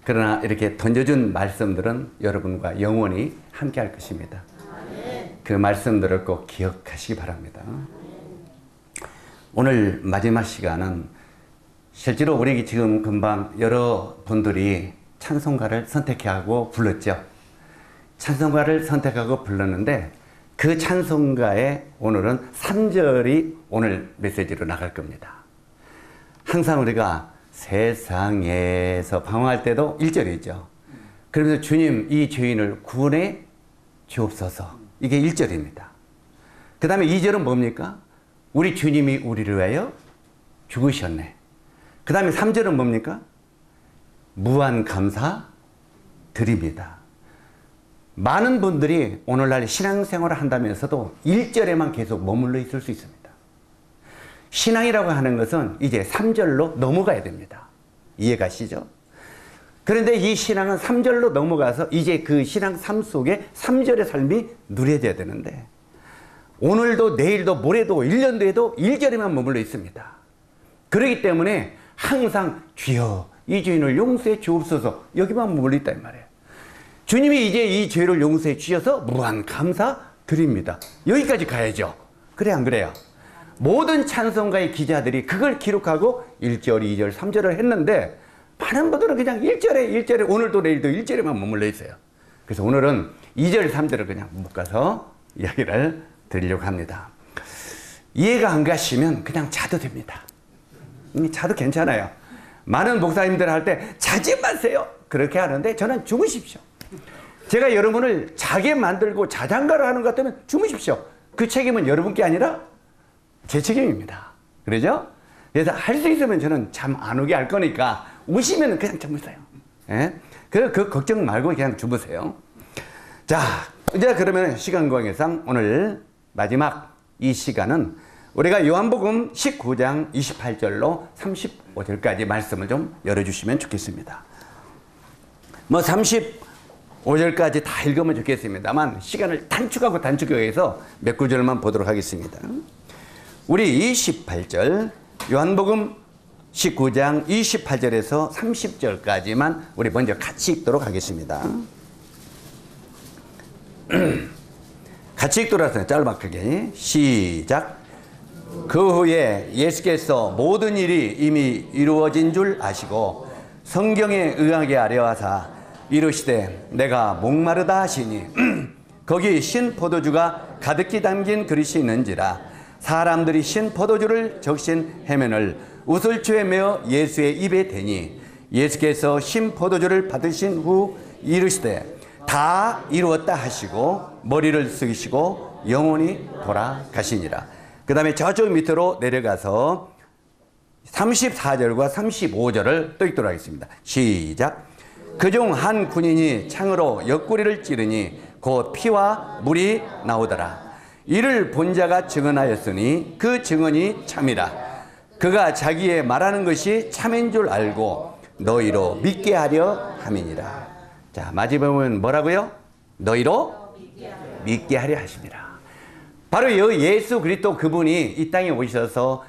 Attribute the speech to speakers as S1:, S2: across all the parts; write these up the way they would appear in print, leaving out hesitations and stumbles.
S1: 그러나 이렇게 던져준 말씀들은 여러분과 영원히 함께 할 것입니다. 그 말씀들을 꼭 기억하시기 바랍니다. 오늘 마지막 시간은 실제로 우리 지금 금방 여러 분들이 찬송가를 선택하고 불렀죠. 찬송가를 선택하고 불렀는데 그 찬송가에 오늘은 3절이 오늘 메시지로 나갈 겁니다. 항상 우리가 세상에서 방황할 때도 1절이죠. 그러면서 주님 이 죄인을 구원해 주옵소서. 이게 1절입니다. 그 다음에 2절은 뭡니까? 우리 주님이 우리를 위하여 죽으셨네. 그 다음에 3절은 뭡니까? 무한 감사 드립니다. 많은 분들이 오늘날 신앙생활을 한다면서도 1절에만 계속 머물러 있을 수 있습니다. 신앙이라고 하는 것은 이제 3절로 넘어가야 됩니다. 이해가시죠? 그런데 이 신앙은 3절로 넘어가서 이제 그 신앙 삶 속에 3절의 삶이 누려져야 되는데 오늘도 내일도 모레도 1년 뒤에도 1절에만 머물러 있습니다. 그렇기 때문에 항상 주여 이 죄인을 용서해 주옵소서 여기만 머물러 있다 이 말이에요. 주님이 이제 이 죄를 용서해 주셔서 무한 감사 드립니다. 여기까지 가야죠. 그래 안 그래요? 모든 찬송가의 기자들이 그걸 기록하고 1절, 2절, 3절을 했는데 많은 분들은 그냥 1절에 오늘도 내일도 1절에만 머물러 있어요. 그래서 오늘은 2절, 3절을 그냥 묶어서 이야기를 드리려고 합니다. 이해가 안 가시면 그냥 자도 됩니다. 자도 괜찮아요. 많은 목사님들 할 때 자지 마세요. 그렇게 하는데 저는 주무십시오. 제가 여러분을 자게 만들고 자장가를 하는 것 같으면 주무십시오. 그 책임은 여러분께 아니라 제 책임입니다. 그러죠? 그래서 할 수 있으면 저는 잠 안 오게 할 거니까 오시면 그냥 주무세요. 예? 그 걱정 말고 그냥 주무세요. 자, 이제 그러면 시간 관계상 오늘 마지막 이 시간은 우리가 요한복음 19장 28절로 35절까지 말씀을 좀 열어주시면 좋겠습니다. 뭐 35절까지 다 읽으면 좋겠습니다만 시간을 단축해서 몇 구절만 보도록 하겠습니다. 우리 28절 요한복음 19장 28절에서 30절까지만 우리 먼저 같이 읽도록 하겠습니다. 같이 읽도록 하세요. 짤막하게 시작. 그 후에 예수께서 모든 일이 이미 이루어진 줄 아시고 성경에 의하게 하려 하사 이르시되 내가 목마르다 하시니 거기 신 포도주가 가득히 담긴 그릇이 있는지라 사람들이 신 포도주를 적신 해면을 우슬초에 메어 예수의 입에 대니 예수께서 신 포도주를 받으신 후 이르시되 다 이루었다 하시고 머리를 숙이시고 영원히 돌아가시니라. 그 다음에 저쪽 밑으로 내려가서 34절과 35절을 또 읽도록 하겠습니다. 시작. 그중 한 군인이 창으로 옆구리를 찌르니 곧 피와 물이 나오더라. 이를 본 자가 증언하였으니 그 증언이 참이라. 그가 자기의 말하는 것이 참인 줄 알고 너희로 믿게 하려 함이니라. 자, 마지막은 뭐라고요? 너희로 믿게 하려 하심이라. 바로 예수 그리스도 그분이 이 땅에 오셔서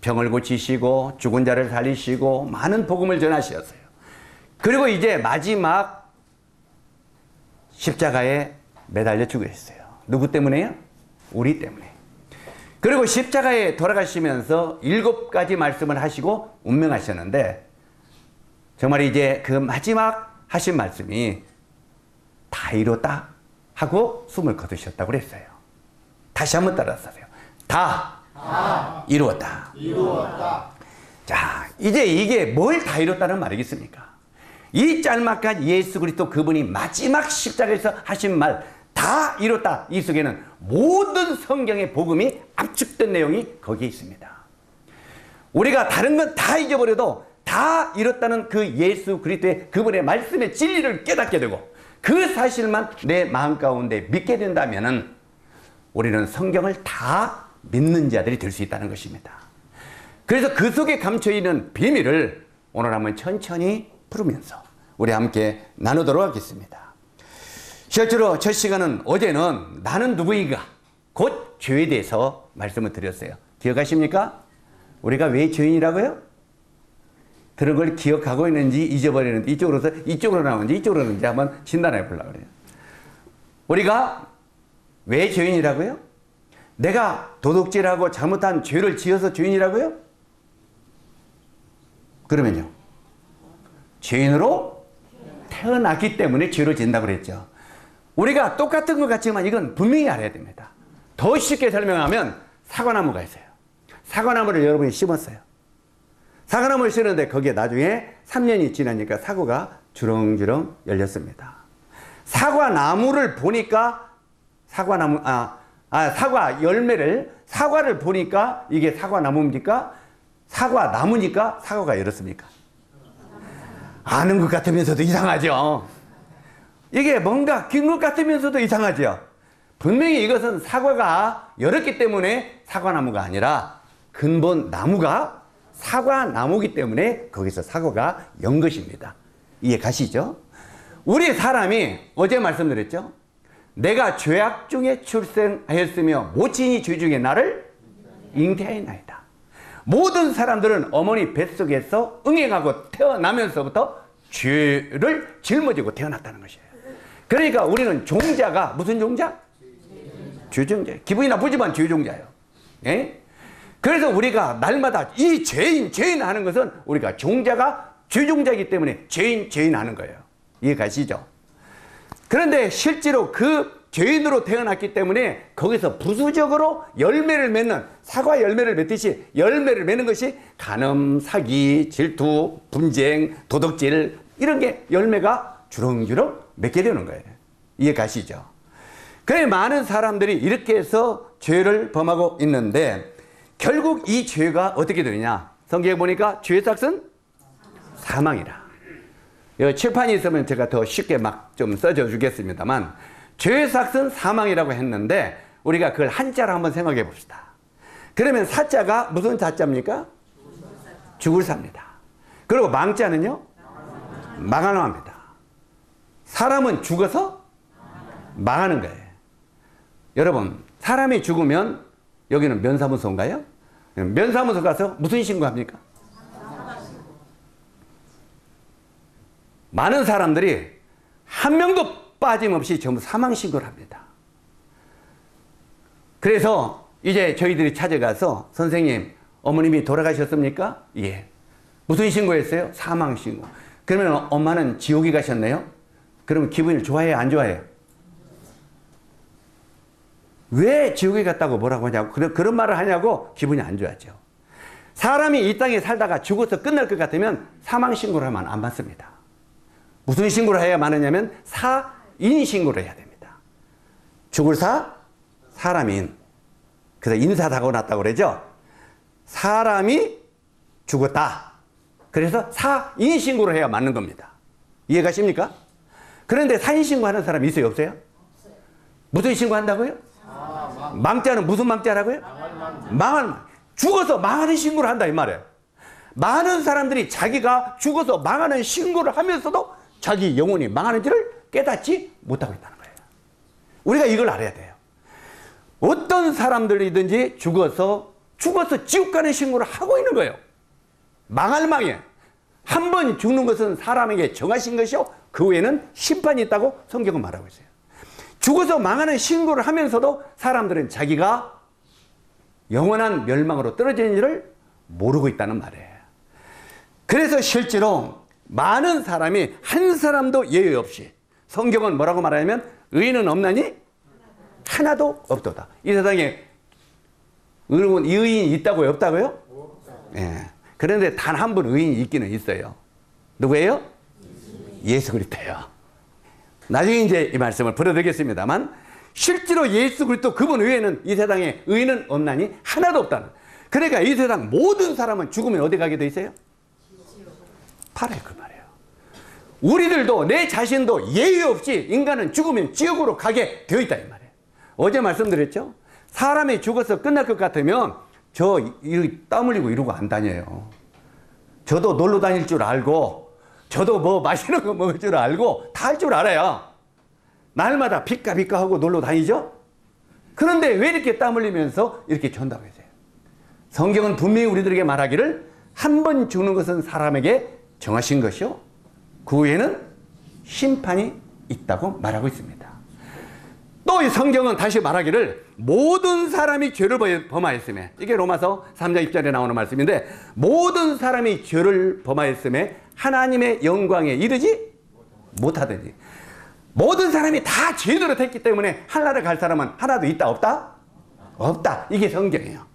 S1: 병을 고치시고 죽은 자를 살리시고 많은 복음을 전하셨어요. 그리고 이제 마지막 십자가에 매달려 죽으셨어요. 누구 때문에요? 우리 때문에. 그리고 십자가에 돌아가시면서 7가지 말씀을 하시고 운명하셨는데 정말 이제 그 마지막 하신 말씀이 다 이뤘다 하고 숨을 거두셨다고 그랬어요. 다시 한번 따라하세요. 다 이루었다. 자, 이제 이게 뭘 다 이뤘다는 말이겠습니까? 이 짤막한 예수 그리스도 그분이 마지막 십자가에서 하신 말 다 이뤘다. 이 속에는 모든 성경의 복음이 압축된 내용이 거기에 있습니다. 우리가 다른 건 다 잊어버려도 다 이뤘다는 그 예수 그리스도의 그분의 말씀의 진리를 깨닫게 되고 그 사실만 내 마음 가운데 믿게 된다면은 우리는 성경을 다 믿는 자들이 될 수 있다는 것입니다. 그래서 그 속에 감춰있는 비밀을 오늘 한번 천천히 풀으면서 우리 함께 나누도록 하겠습니다. 실제로 첫 시간은 어제는 나는 누구인가 곧 죄에 대해서 말씀을 드렸어요. 기억하십니까? 우리가 왜 죄인이라고요? 들은 걸 기억하고 있는지 잊어버리는지 이쪽으로 나오는지 이쪽으로 나오는지 한번 진단해 보려고 그래요. 우리가 왜 죄인이라고요? 내가 도둑질하고 잘못한 죄를 지어서 죄인이라고요? 그러면요. 죄인으로 태어났기 때문에 죄를 짓는다고 그랬죠. 우리가 똑같은 것 같지만 이건 분명히 알아야 됩니다. 더 쉽게 설명하면 사과나무가 있어요. 사과나무를 여러분이 심었어요. 사과나무를 심었는데 거기에 나중에 3년이 지나니까 사과가 주렁주렁 열렸습니다. 사과나무를 보니까 사과 열매를 사과를 보니까 이게 사과나무입니까? 사과나무니까 사과가 열었습니까? 아는 것 같으면서도 이상하죠. 이게 뭔가 긴 것 같으면서도 이상하죠. 분명히 이것은 사과가 열었기 때문에 사과나무가 아니라 근본 나무가 사과나무이기 때문에 거기서 사과가 연 것입니다. 이해 가시죠? 우리 사람이 어제 말씀드렸죠. 내가 죄악 중에 출생하였으며 모친이 죄 중에 나를 잉태하였나이다. 모든 사람들은 어머니 뱃속에서 응행하고 태어나면서부터 죄를 짊어지고 태어났다는 것이에요. 그러니까 우리는 종자가 무슨 종자? 죄종자예요. 기분이 나쁘지만 죄종자예요. 예? 그래서 우리가 날마다 이 죄인 하는 것은 우리가 종자가 죄종자이기 때문에 죄인 하는 거예요. 이해 가시죠? 그런데 실제로 그 죄인으로 태어났기 때문에 거기서 부수적으로 열매를 맺는 사과 열매를 맺듯이 열매를 맺는 것이 간음, 사기, 질투, 분쟁, 도덕질 이런 게 열매가 주렁주렁 맺게 되는 거예요. 이해 가시죠? 그래 많은 사람들이 이렇게 해서 죄를 범하고 있는데 결국 이 죄가 어떻게 되느냐? 성경에 보니까 죄의 삭은 사망이라. 여기 칠판이 있으면 제가 더 쉽게 막 좀 써줘 주겠습니다만 죄의 삭은 사망이라고 했는데 우리가 그걸 한자로 한번 생각해 봅시다. 그러면 사자가 무슨 사자입니까? 죽을 사입니다. 그리고 망자는요? 망하는 합니다. 사람은 죽어서 망하는 거예요. 여러분 사람이 죽으면 여기는 면사무소인가요? 면사무소 가서 무슨 신고합니까? 많은 사람들이 한 명도 빠짐없이 전부 사망 신고를 합니다. 그래서 이제 저희들이 찾아가서 선생님 어머님이 돌아가셨습니까? 예. 무슨 신고했어요? 사망 신고. 그러면 엄마는 지옥에 가셨네요? 그러면 기분이 좋아해요? 안 좋아해요? 왜 지옥에 갔다고 뭐라고 하냐고 그런 말을 하냐고 기분이 안 좋아하죠. 사람이 이 땅에 살다가 죽어서 끝날 것 같으면 사망 신고를 하면 안 맞습니다. 무슨 신고를 해야 많으냐면 사인 신고를 해야 됩니다. 죽을 사, 사람인. 그래서 인사사고 났다고 그러죠. 사람이 죽었다. 그래서 사인 신고를 해야 맞는 겁니다. 이해가십니까? 그런데 사인 신고하는 사람 있어요? 없어요? 무슨 신고한다고요? 망자는 무슨 망자라고요? 망하는 망. 죽어서 망하는 신고를 한다 이 말이에요. 많은 사람들이 자기가 죽어서 망하는 신고를 하면서도 자기 영혼이 망하는지를 깨닫지 못하고 있다는 거예요. 우리가 이걸 알아야 돼요. 어떤 사람들이든지 죽어서 지옥 가는 신고를 하고 있는 거예요. 망할 망이에요. 한 번 죽는 것은 사람에게 정하신 것이요 그 후에는 심판이 있다고 성경은 말하고 있어요. 죽어서 망하는 신고를 하면서도 사람들은 자기가 영원한 멸망으로 떨어지는 일을 모르고 있다는 말이에요. 그래서 실제로 많은 사람이 한 사람도 예외 없이 성경은 뭐라고 말하냐면 의인은 없나니 하나도 없도다. 이 세상에 의인이 있다고요? 없다고요? 예. 그런데 단 한 분 의인이 있기는 있어요. 누구예요? 예수 그리스도예요. 나중에 이제 이 말씀을 풀어드리겠습니다만 실제로 예수 그리스도 그분 외에는 이 세상에 의인은 없나니 하나도 없다는. 그러니까 이 세상 모든 사람은 죽으면 어디 가게 돼 있어요? 바로 그 말이에요. 우리들도 내 자신도 예외 없이 인간은 죽으면 지옥으로 가게 되어 있다 이 말이에요. 어제 말씀드렸죠? 사람이 죽어서 끝날 것 같으면 땀 흘리고 이러고 안 다녀요. 저도 놀러 다닐 줄 알고 저도 뭐 맛있는 거 먹을 줄 알고 다 할 줄 알아요. 날마다 비까 하고 놀러 다니죠? 그런데 왜 이렇게 땀 흘리면서 이렇게 전다고 했어요? 성경은 분명히 우리들에게 말하기를 한 번 죽는 것은 사람에게 정하신 것이요. 그 후에는 심판이 있다고 말하고 있습니다. 또 이 성경은 다시 말하기를 모든 사람이 죄를 범하였음에, 이게 로마서 3장 1절에 나오는 말씀인데, 모든 사람이 죄를 범하였음에 하나님의 영광에 이르지 못하든지, 모든 사람이 다 죄대로 됐기 때문에 하늘나라에 갈 사람은 하나도 있다 없다? 없다. 이게 성경이에요.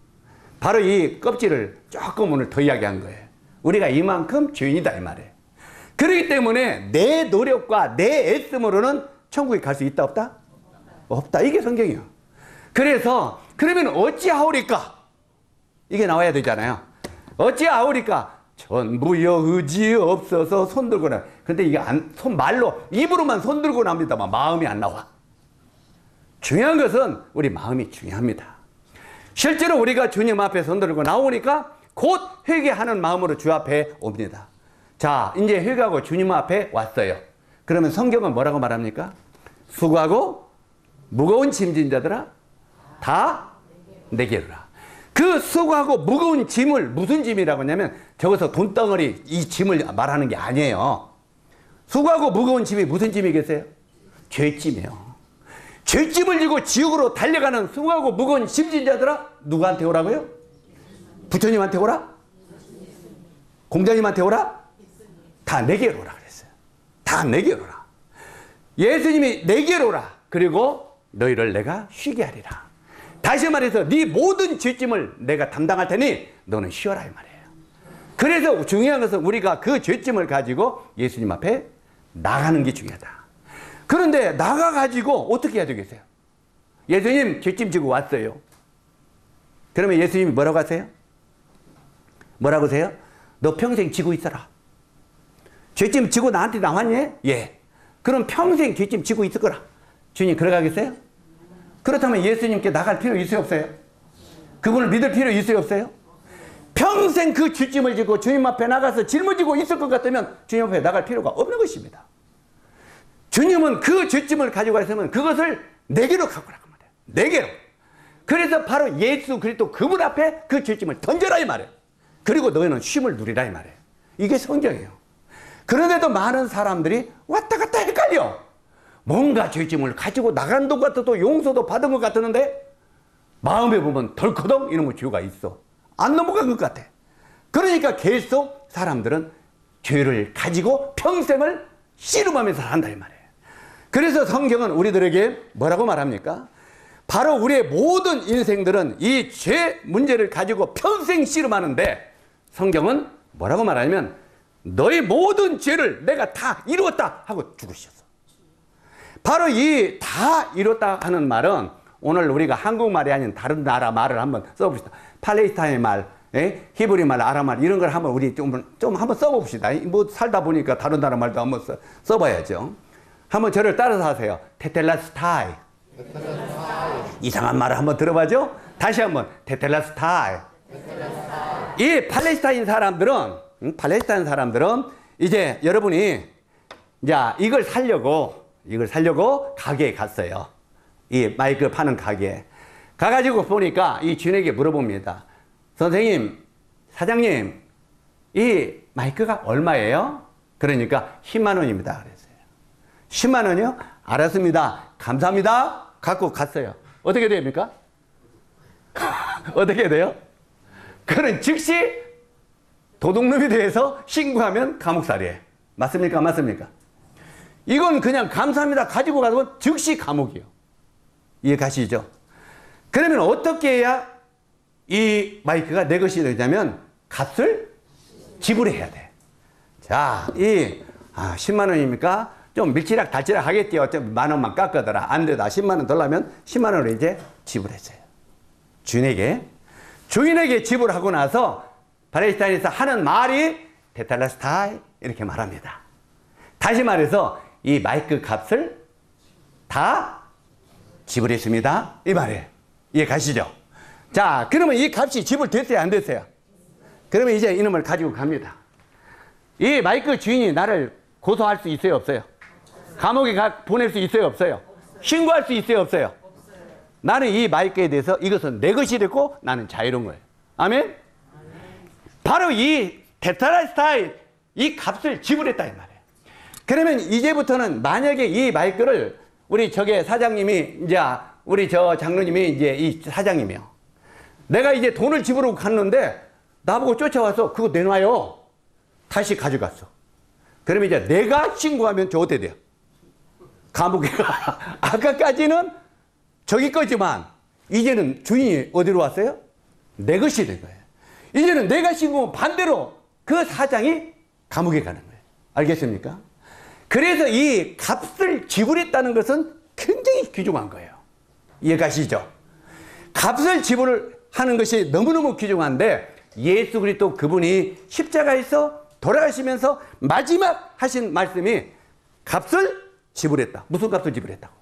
S1: 바로 이 껍질을 조금 오늘 더 이야기한 거예요. 우리가 이만큼 죄인이다 이 말이에요. 그렇기 때문에 내 노력과 내 애씀으로는 천국에 갈 수 있다 없다? 없다. 이게 성경이에요. 그래서 그러면 어찌하오리까? 이게 나와야 되잖아요. 어찌하오리까? 전부여 의지 없어서 손들고 나. 근데 이게 손 말로 입으로만 손들고 납니다만 마음이 안 나와. 중요한 것은 우리 마음이 중요합니다. 실제로 우리가 주님 앞에 손들고 나오니까 곧 회개하는 마음으로 주 앞에 옵니다. 자, 이제 회개하고 주님 앞에 왔어요. 그러면 성경은 뭐라고 말합니까? 수고하고 무거운 짐진 자들아 다 내게로 오라. 그 수고하고 무거운 짐을 무슨 짐이라고 하냐면 저기서 돈덩어리 이 짐을 말하는 게 아니에요. 수고하고 무거운 짐이 무슨 짐이겠어요? 죄짐이에요. 죄짐을 지고 지옥으로 달려가는 수고하고 무거운 짐진 자들아 누구한테 오라고요? 부처님한테 오라? 공자님한테 오라? 다 내게로 오라 그랬어요. 다 내게로 오라. 예수님이 내게로 오라. 그리고 너희를 내가 쉬게 하리라. 다시 말해서 네 모든 죄짐을 내가 담당할 테니 너는 쉬어라 이 말이에요. 그래서 중요한 것은 우리가 그 죄짐을 가지고 예수님 앞에 나가는 게 중요하다. 그런데 나가가지고 어떻게 해야 되겠어요? 예수님 죄짐 지고 왔어요. 그러면 예수님이 뭐라고 하세요? 뭐라고 하세요? 너 평생 지고 있어라. 죄짐 지고 나한테 나왔니? 예. 그럼 평생 죄짐 지고 있을 거라. 주님 그러가겠어요? 그렇다면 예수님께 나갈 필요 있어요 없어요? 그분을 믿을 필요 있어요 없어요? 평생 그 죄짐을 지고 주님 앞에 나가서 짊어지고 있을 것 같으면 주님 앞에 나갈 필요가 없는 것입니다. 주님은 그 죄짐을 가지고 있으면 그것을 내게로 갖고 오라고 말해요. 내게로. 그래서 바로 예수 그리스도 그분 앞에 그 죄짐을 던져라 이 말이에요. 그리고 너희는 쉼을 누리라 이 말이에요. 이게 성경이에요. 그런데도 많은 사람들이 왔다 갔다 헷갈려. 뭔가 죄짐을 가지고 나간 것 같아도 용서도 받은 것 같았는데 마음에 보면 덜커덩 이놈의 죄가 있어. 안 넘어간 것 같아. 그러니까 계속 사람들은 죄를 가지고 평생을 씨름하면서 산다 이 말이에요. 그래서 성경은 우리들에게 뭐라고 말합니까? 바로 우리의 모든 인생들은 이 죄 문제를 가지고 평생 씨름하는데 성경은 뭐라고 말하냐면 너의 모든 죄를 내가 다 이루었다 하고 죽으셨어. 바로 이 다 이뤘다 하는 말은 오늘 우리가 한국말이 아닌 다른 나라 말을 한번 써봅시다. 팔레스타인 말, 히브리 말, 아람 말 이런 걸 한번 우리 좀 한번 써봅시다. 뭐 살다 보니까 다른 나라 말도 한번 써봐야죠. 한번 저를 따라서 하세요. 테텔라스타이. 이상한 말을 한번 들어봐죠. 다시 한번 테텔라스타이. 이 팔레스타인 사람들은 이제 여러분이 이제 이걸 살려고 가게에 갔어요. 이 마이크 파는 가게에. 가가지고 보니까 이 주인에게 물어봅니다. 선생님, 사장님, 이 마이크가 얼마예요? 그러니까 10만 원입니다. 그랬어요. 10만 원이요? 알았습니다. 감사합니다. 갖고 갔어요. 어떻게 됩니까? 어떻게 돼요? 그런 즉시 도둑놈이 돼서 신고하면 감옥살이에요. 맞습니까? 맞습니까? 이건 그냥 감사합니다 가지고 가면 즉시 감옥이요. 이해 가시죠? 그러면 어떻게 해야 이 마이크가 내 것이 되냐면 값을 지불해야 돼. 자, 10만 원입니까? 좀 밀치락 달치락 하겠대요. 좀 만 원만 깎아더라. 안 되다. 10만 원 덜라면 10만 원을 이제 지불했어요. 주인에게 지불하고 나서 팔레스타인에서 하는 말이 테텔라스타이 이렇게 말합니다. 다시 말해서 이 마이크 값을 다 지불했습니다. 이 말이에요. 이해 가시죠? 자, 그러면 이 값이 지불됐어요? 안 됐어요? 그러면 이제 이놈을 가지고 갑니다. 이 마이크 주인이 나를 고소할 수 있어요? 없어요? 감옥에 보낼 수 있어요? 없어요? 신고할 수 있어요? 없어요? 나는 이 마이크에 대해서 이것은 내 것이 됐고 나는 자유로운 거예요. 아멘? 바로 이 테텔라스타이 이 값을 지불했다 이 말이에요. 그러면 이제부터는 만약에 이 마이크를 우리 저게 사장님이 이제 우리 저 장로님이 이제 이 사장님이요. 내가 이제 돈을 지불하고 갔는데 나보고 쫓아와서 그거 내놔요. 다시 가져갔어. 그러면 이제 내가 신고하면 저 어떻게 돼요? 감옥에 가. 아까까지는 저기 거지만 이제는 주인이 어디로 왔어요? 내 것이 된 거예요. 이제는 내가 신고하면 반대로 그 사장이 감옥에 가는 거예요. 알겠습니까? 그래서 이 값을 지불했다는 것은 굉장히 귀중한 거예요. 이해가시죠? 값을 지불하는 것이 너무너무 귀중한데 예수 그리스도 그분이 십자가에서 돌아가시면서 마지막 하신 말씀이 값을 지불했다. 무슨 값을 지불했다고?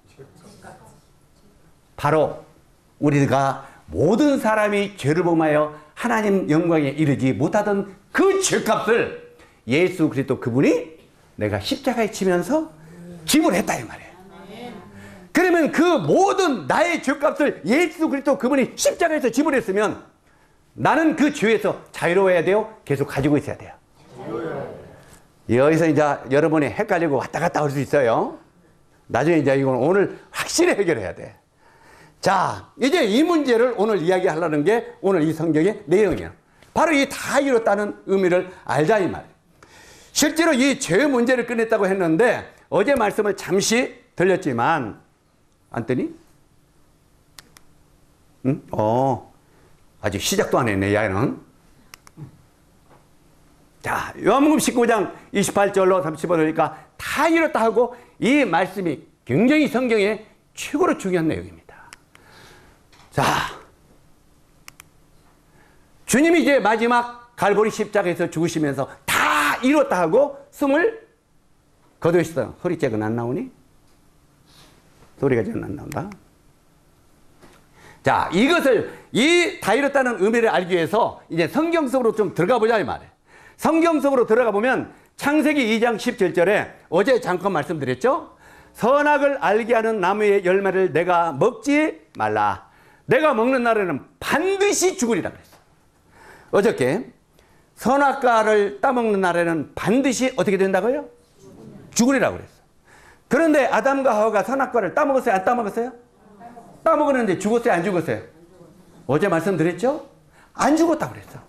S1: 바로 우리가 모든 사람이 죄를 범하여 하나님 영광에 이르지 못하던 그 죄값을 예수 그리스도 그분이 내가 십자가에 치면서 지불했다 이 말이에요. 그러면 그 모든 나의 죄값을 예수 그리스도 그분이 십자가에서 지불했으면 나는 그 죄에서 자유로워야 돼요? 계속 가지고 있어야 돼요? 여기서 이제 여러분이 헷갈리고 왔다 갔다 할 수 있어요. 나중에 이제 이건 오늘 확실히 해결해야 돼. 자, 이제 이 문제를 오늘 이야기하려는 게 오늘 이 성경의 내용이에요. 바로 이 다 이뤘다는 의미를 알자 이 말이에요. 실제로 이 죄의 문제를 끝냈다고 했는데 어제 말씀을 잠시 들렸지만 안더니? 응? 아직 시작도 안 했네, 야는. 자, 요한복음 19장 28절로 30절이니까 다 이뤘다 하고 이 말씀이 굉장히 성경에 최고로 중요한 내용입니다. 자, 주님이 이제 마지막 갈보리 십자가에서 죽으시면서 다 이뤘다 하고 숨을 거두시던 소리 잭은 안 나오니? 소리가 좀 안 나온다. 자, 이것을 이 다 이뤘다는 의미를 알기 위해서 이제 성경 속으로 좀 들어가 보자 이 말이에요. 성경 속으로 들어가 보면 창세기 2장 17절에 어제 잠깐 말씀드렸죠? 선악을 알게 하는 나무의 열매를 내가 먹지 말라. 내가 먹는 날에는 반드시 죽으리라 그랬어. 어저께 선악과를 따먹는 날에는 반드시 어떻게 된다고요? 죽으리라고 그랬어. 그런데 아담과 하와가 선악과를 따먹었어요? 안 따먹었어요? 따먹었는데 죽었어요? 안 죽었어요? 어제 말씀드렸죠? 안 죽었다고 그랬어.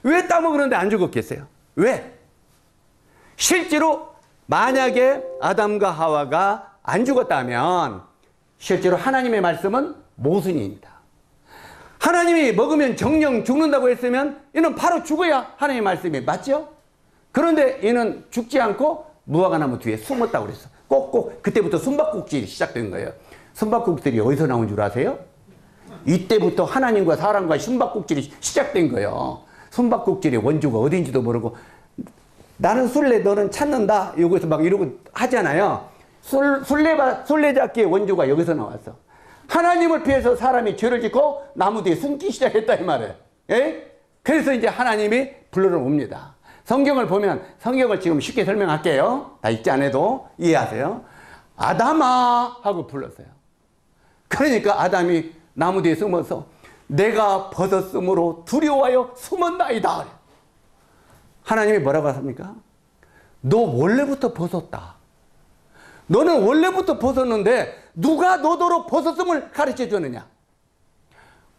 S1: 왜 따먹었는데 안 죽었겠어요? 왜? 실제로 만약에 아담과 하와가 안 죽었다면 실제로 하나님의 말씀은 모순입니다. 하나님이 먹으면 정령 죽는다고 했으면 이는 바로 죽어야 하나님의 말씀이 맞죠? 그런데 이는 죽지 않고 무화과나무 뒤에 숨었다고 그랬어. 꼭꼭 그때부터 숨바꼭질이 시작된 거예요. 숨바꼭질이 어디서 나온 줄 아세요? 이때부터 하나님과 사람과 숨바꼭질이 시작된 거예요. 숨바꼭질의 원조가 어딘지도 모르고 나는 술래 너는 찾는다 여기서 막 이러고 하잖아요. 술래잡기의 원조가 여기서 나왔어. 하나님을 피해서 사람이 죄를 짓고 나무 뒤에 숨기 시작했다 이 말이에요. 예? 그래서 이제 하나님이 불러러 옵니다. 성경을 보면 성경을 지금 쉽게 설명할게요. 다 읽지 않아도 이해하세요. 아담아 하고 불렀어요. 그러니까 아담이 나무 뒤에 숨어서 내가 벗었으므로 두려워하여 숨었나이다. 하나님이 뭐라고 하십니까? 너 원래부터 벗었다. 너는 원래부터 벗었는데 누가 너더러 벗었음을 가르쳐 줬느냐?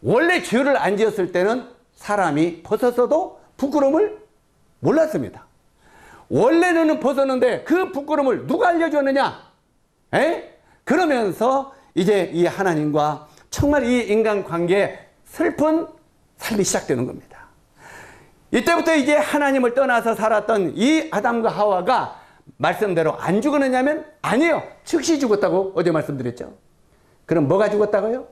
S1: 원래 죄를 안 지었을 때는 사람이 벗었어도 부끄러움을 몰랐습니다. 원래는 벗었는데 그 부끄러움을 누가 알려줬느냐? 그러면서 이제 이 하나님과 정말 이 인간관계에 슬픈 삶이 시작되는 겁니다. 이때부터 이제 하나님을 떠나서 살았던 이 아담과 하와가 말씀대로 안 죽었느냐면 아니에요. 즉시 죽었다고 어제 말씀드렸죠. 그럼 뭐가 죽었다고요?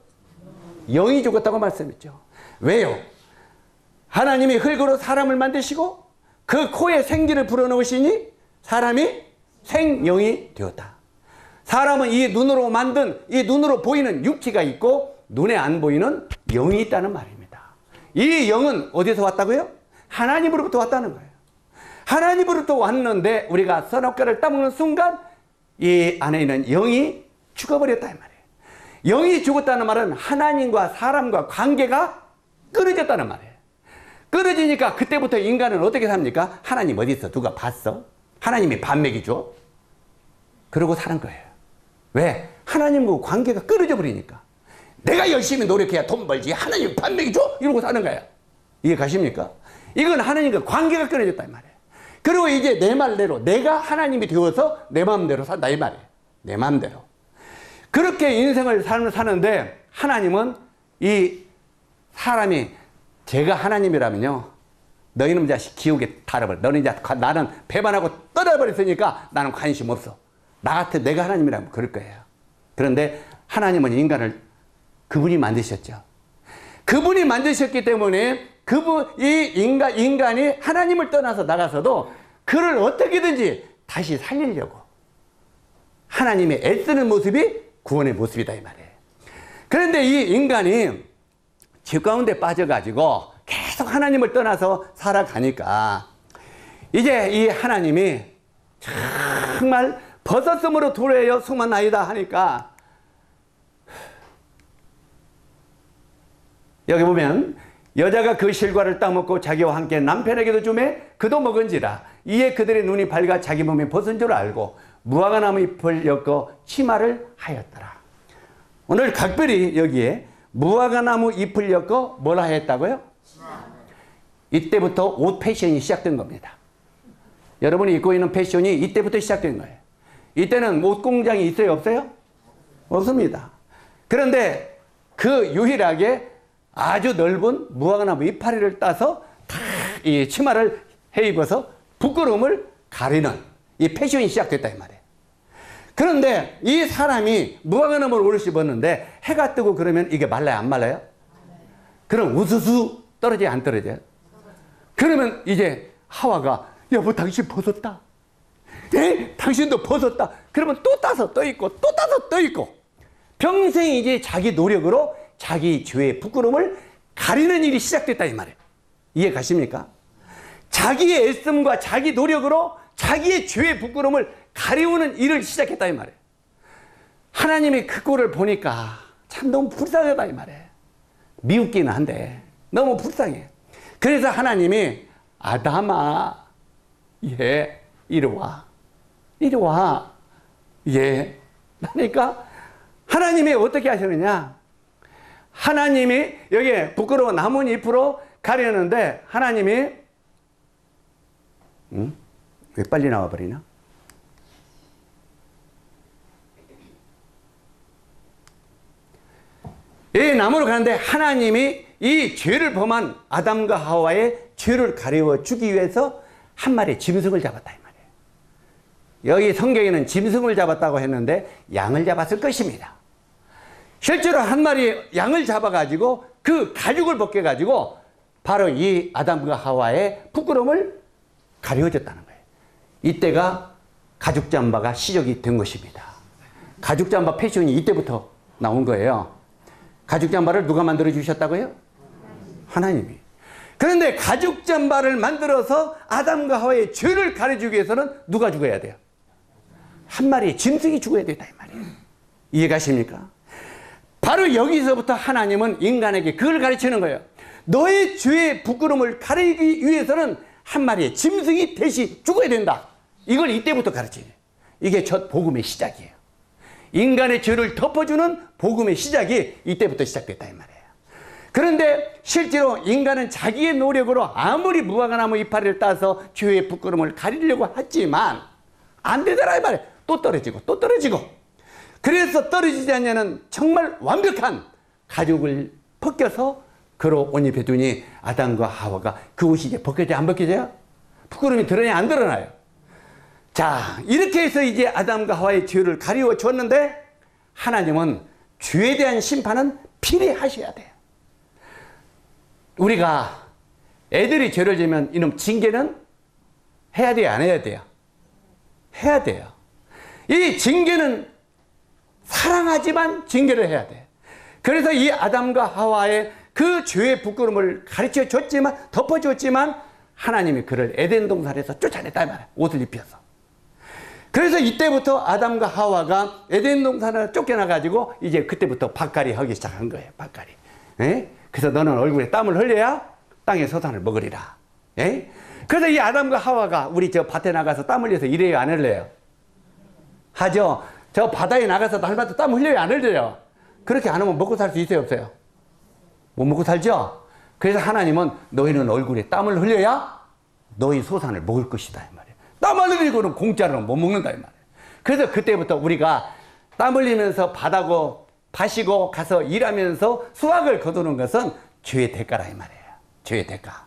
S1: 영이 죽었다고 말씀했죠. 왜요? 하나님이 흙으로 사람을 만드시고 그 코에 생기를 불어넣으시니 사람이 생영이 되었다. 사람은 이 눈으로 만든 이 눈으로 보이는 육체가 있고 눈에 안 보이는 영이 있다는 말입니다. 이 영은 어디서 왔다고요? 하나님으로부터 왔다는 거예요. 하나님으로부터 왔는데 우리가 선악과를 따먹는 순간 이 안에 있는 영이 죽어버렸다 이 말이에요. 영이 죽었다는 말은 하나님과 사람과 관계가 끊어졌다는 말이에요. 끊어지니까 그때부터 인간은 어떻게 삽니까? 하나님 어디 있어? 누가 봤어? 하나님이 밥 먹이죠? 그러고 사는 거예요. 왜? 하나님과 관계가 끊어져 버리니까. 내가 열심히 노력해야 돈 벌지 하나님 밥 먹이죠? 이러고 사는 거야. 이해 가십니까? 이건 하나님과 관계가 끊어졌다 이 말이에요. 그리고 이제 내 말대로 내가 하나님이 되어서 내 마음대로 산다 이 말이에요. 내 마음대로. 그렇게 인생을 사는데 하나님은 이 사람이 제가 하나님이라면요, 너희는 자식 기옥에 달아버려. 너는 이제 나는 배반하고 떠나버렸으니까 나는 관심 없어. 나 같아 내가 하나님이라면 그럴 거예요. 그런데 하나님은 인간을 그분이 만드셨죠. 그분이 만드셨기 때문에 인간이 하나님을 떠나서 나가서도 그를 어떻게든지 다시 살리려고 하나님의 애쓰는 모습이 구원의 모습이다 이 말이에요. 그런데 이 인간이 죄 가운데 빠져가지고 계속 하나님을 떠나서 살아가니까 이제 이 하나님이 정말 벗었으므로 도래하여 수만나이다 하니까 여기 보면 여자가 그 실과를 따먹고 자기와 함께 남편에게도 주매 그도 먹은지라 이에 그들의 눈이 밝아 자기 몸에 벗은 줄 알고 무화과나무 잎을 엮어 치마를 하였더라. 오늘 각별히 여기에 무화과나무 잎을 엮어 뭐라 했다고요? 이때부터 옷 패션이 시작된 겁니다. 여러분이 입고 있는 패션이 이때부터 시작된 거예요. 이때는 옷 공장이 있어요? 없어요? 없습니다. 그런데 그 유일하게 아주 넓은 무화과나무 이파리를 따서 다 이 치마를 해 입어서 부끄러움을 가리는 이 패션이 시작됐다 이 말이에요. 그런데 이 사람이 무화과나무를 오롯이 입었는데 해가 뜨고 그러면 이게 말라요 안 말라요? 그럼 우수수 떨어져요 안 떨어져요? 그러면 이제 하와가 여보 당신 벗었다. 에? 당신도 벗었다. 그러면 또 따서 떠 있고 또 따서 떠 있고 평생 이제 자기 노력으로 자기 죄의 부끄러움을 가리는 일이 시작됐다 이 말이에요. 이해 가십니까? 자기의 애씀과 자기 노력으로 자기의 죄의 부끄러움을 가리우는 일을 시작했다 이 말이에요. 하나님이 그 꼴을 보니까 참 너무 불쌍하다 이 말이에요. 미웃기는 한데 너무 불쌍해. 그래서 하나님이 아담아 예 이리 와 이리 와 예 그러니까 하나님이 어떻게 하시느냐, 하나님이 여기에 부끄러워 나뭇잎으로 가려는데 하나님이 왜 빨리 나와버리나? 이 나무로 가는데 하나님이 이 죄를 범한 아담과 하와의 죄를 가리워 주기 위해서 한 마리의 짐승을 잡았다 이 말이에요. 여기 성경에는 짐승을 잡았다고 했는데 양을 잡았을 것입니다. 실제로 한 마리의 양을 잡아가지고 그 가죽을 벗겨가지고 바로 이 아담과 하와의 부끄러움을 가려줬다는 거예요. 이때가 가죽 잠바가 시작이 된 것입니다. 가죽 잠바 패션이 이때부터 나온 거예요. 가죽 잠바를 누가 만들어 주셨다고요? 하나님이. 그런데 가죽 잠바를 만들어서 아담과 하와의 죄를 가려주기 위해서는 누가 죽어야 돼요? 한 마리의 짐승이 죽어야 된다 이 말이에요. 이해가십니까? 바로 여기서부터 하나님은 인간에게 그걸 가르치는 거예요. 너의 죄의 부끄러움을 가리기 위해서는 한 마리의 짐승이 대신 죽어야 된다. 이걸 이때부터 가르치네. 이게 첫 복음의 시작이에요. 인간의 죄를 덮어주는 복음의 시작이 이때부터 시작됐다 이 말이에요. 그런데 실제로 인간은 자기의 노력으로 아무리 무화과나무 이파리를 따서 죄의 부끄러움을 가리려고 했지만 안 되더라 이 말이에요. 또 떨어지고 또 떨어지고. 그래서 떨어지지 않냐는 정말 완벽한 가죽을 벗겨서 그로 옷 입혀두니 아담과 하와가 그 옷이 이제 벗겨져요 안 벗겨져요? 부끄러움이 드러나요 안 드러나요? 자, 이렇게 해서 이제 아담과 하와의 죄를 가리워 줬는데 하나님은 죄에 대한 심판은 필히 하셔야 돼요. 우리가 애들이 죄를 지면 이놈 징계는 해야 돼요 안 해야 돼요? 해야 돼요. 이 징계는 사랑하지만 징계를 해야 돼. 그래서 이 아담과 하와의 그 죄의 부끄러움을 가르쳐 줬지만 덮어줬지만 하나님이 그를 에덴 동산에서 쫓아냈다 말이야. 옷을 입혀서. 그래서 이때부터 아담과 하와가 에덴 동산을 쫓겨나가지고 이제 그때부터 밭갈이 하기 시작한 거예요. 밭갈이. 에? 그래서 너는 얼굴에 땀을 흘려야 땅의 소산을 먹으리라. 예? 그래서 이 아담과 하와가 우리 저 밭에 나가서 땀 흘려서 일해요, 안 흘려요? 하죠. 저 바다에 나가서 날마다 땀 흘려요, 안 흘려요? 그렇게 안 하면 먹고 살 수 있어요, 없어요? 못 먹고 살죠? 그래서 하나님은 너희는 얼굴에 땀을 흘려야 너희 소산을 먹을 것이다, 이 말이에요. 땀 안 흘리고는 공짜로는 못 먹는다, 이 말이에요. 그래서 그때부터 우리가 땀 흘리면서 밭이고 가서 일하면서 수확을 거두는 것은 죄의 대가라, 이 말이에요. 죄의 대가.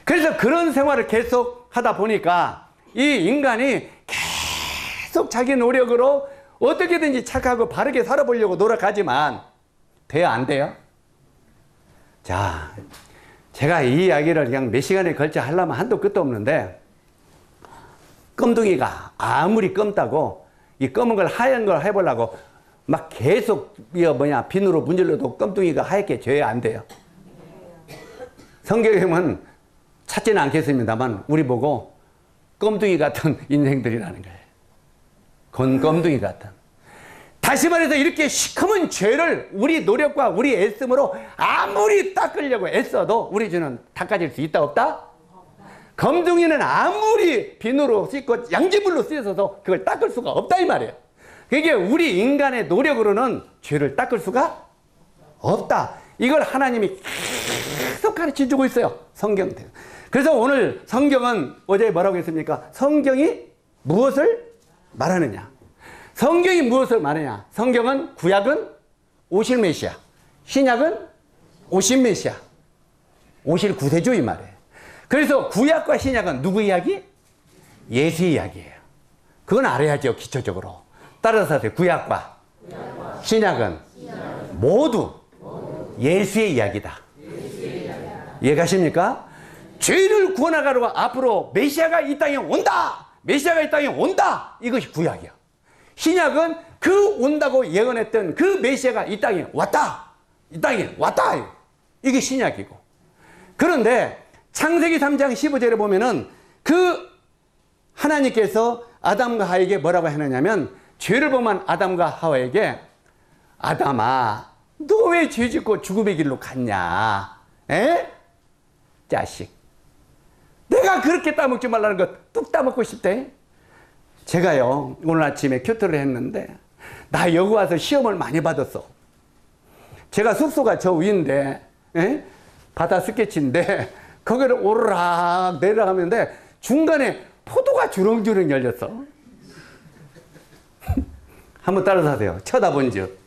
S1: 그래서 그런 생활을 계속 하다 보니까 이 인간이 계속 자기 노력으로 어떻게든지 착하고 바르게 살아보려고 노력하지만 돼요, 안 돼요? 자, 제가 이 이야기를 그냥 몇 시간에 걸쳐 하려면 한도 끝도 없는데, 껌둥이가 아무리 검다고 이 검은 걸 하얀 걸 해보려고 막 계속 비누로 문질러도 껌둥이가 하얗게 져야 안 돼요. 성경에 보면 찾지는 않겠습니다만 우리 보고 껌둥이 같은 인생들이라는 거예요. 껌둥이 같은. 다시 말해서 이렇게 시커먼 죄를 우리 노력과 우리 애씀으로 아무리 닦으려고 애써도 우리 죄는 닦아질 수 있다, 없다? 검둥이는 아무리 비누로 씻고 양지물로 씻어서 그걸 닦을 수가 없다, 이 말이에요. 그게 우리 인간의 노력으로는 죄를 닦을 수가 없다. 이걸 하나님이 계속 가르쳐 주고 있어요, 성경. 그래서 오늘 성경은 어제 뭐라고 했습니까? 성경이 무엇을 말하느냐? 성경이 무엇을 말하냐? 성경은 구약은 오실 메시아, 신약은 오신 메시아, 오실 구세주, 이 말이에요. 그래서 구약과 신약은 누구 이야기? 예수 이야기예요. 그건 알아야죠, 기초적으로. 따라서 하세요. 구약과 신약은 모두 예수의 이야기다. 이해가십니까? 죄를 구원하러 앞으로 메시아가 이 땅에 온다. 메시아가 이 땅에 온다. 이것이 구약이야. 신약은 그 온다고 예언했던 그 메시아가 이 땅에 왔다. 이 땅에 왔다. 이게 신약이고. 그런데 창세기 3장 15절에 보면은 그 하나님께서 아담과 하와에게 뭐라고 하느냐면, 죄를 범한 아담과 하와에게 아담아, 너 왜 죄 짓고 죽음의 길로 갔냐? 에? 자식. 내가 그렇게 따먹지 말라는 거 뚝 따먹고 싶대. 제가요, 오늘 아침에 큐트를 했는데, 나 여기 와서 시험을 많이 받았어. 제가 숙소가 저 위인데, 바다 스케치인데, 거기를 오르락 내려가는데, 중간에 포도가 주렁주렁 열렸어. 한번 따라서 하세요. 쳐다본 즉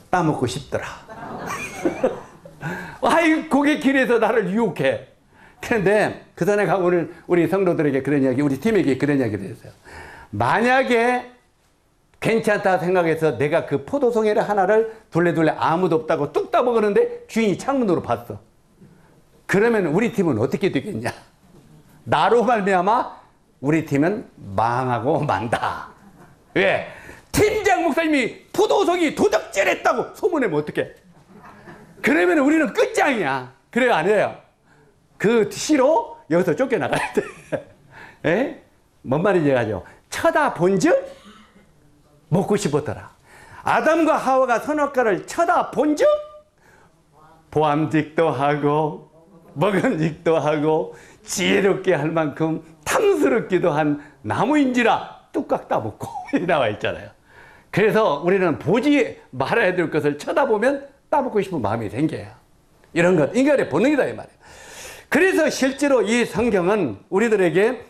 S1: 따먹고 싶더라. 아이, 고개 길에서 나를 유혹해. 그런데 그 전에 오늘 우리 성도들에게 그런 이야기, 우리 팀에게 그런 이야기를 했어요. 만약에 괜찮다 생각해서 내가 그 포도송이를 하나를 둘레둘레 아무도 없다고 뚝 따먹었는데 주인이 창문으로 봤어. 그러면 우리 팀은 어떻게 되겠냐? 나로 말미암아 우리 팀은 망하고 만다. 왜? 팀장 목사님이 포도송이 도적질했다고 소문내면 어떡해? 그러면 우리는 끝장이야. 그래요, 안 해요? 그 시로 여기서 쫓겨나가야 돼. 에? 뭔 말인지 알죠? 쳐다본 즉 먹고 싶었더라. 아담과 하와가 선악과를 쳐다본 즉 보암직도 하고 먹음직도 하고 지혜롭게 할 만큼 탐스럽기도 한 나무인지라 뚝딱 따먹고 나와 있잖아요. 그래서 우리는 보지 말아야 될 것을 쳐다보면 따먹고 싶은 마음이 생겨요. 이런 것, 인간의 본능이다, 이 말이에요. 그래서 실제로 이 성경은 우리들에게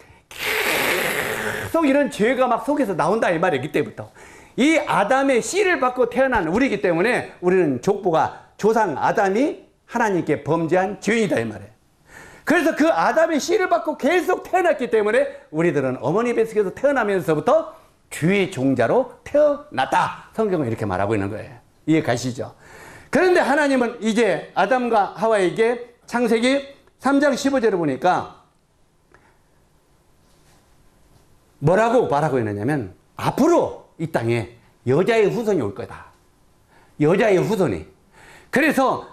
S1: 계속 이런 죄가 막 속에서 나온다, 이 말이에요. 그때부터. 이 아담의 씨를 받고 태어난 우리이기 때문에 우리는 족보가 조상 아담이 하나님께 범죄한 죄인이다, 이 말이에요. 그래서 그 아담의 씨를 받고 계속 태어났기 때문에 우리들은 어머니 뱃속에서 태어나면서부터 죄의 종자로 태어났다. 성경은 이렇게 말하고 있는 거예요. 이해 가시죠? 그런데 하나님은 이제 아담과 하와에게 창세기 3장 15절을 보니까 뭐라고 말하고 있느냐면, 앞으로 이 땅에 여자의 후손이 올 거다. 여자의 후손이. 그래서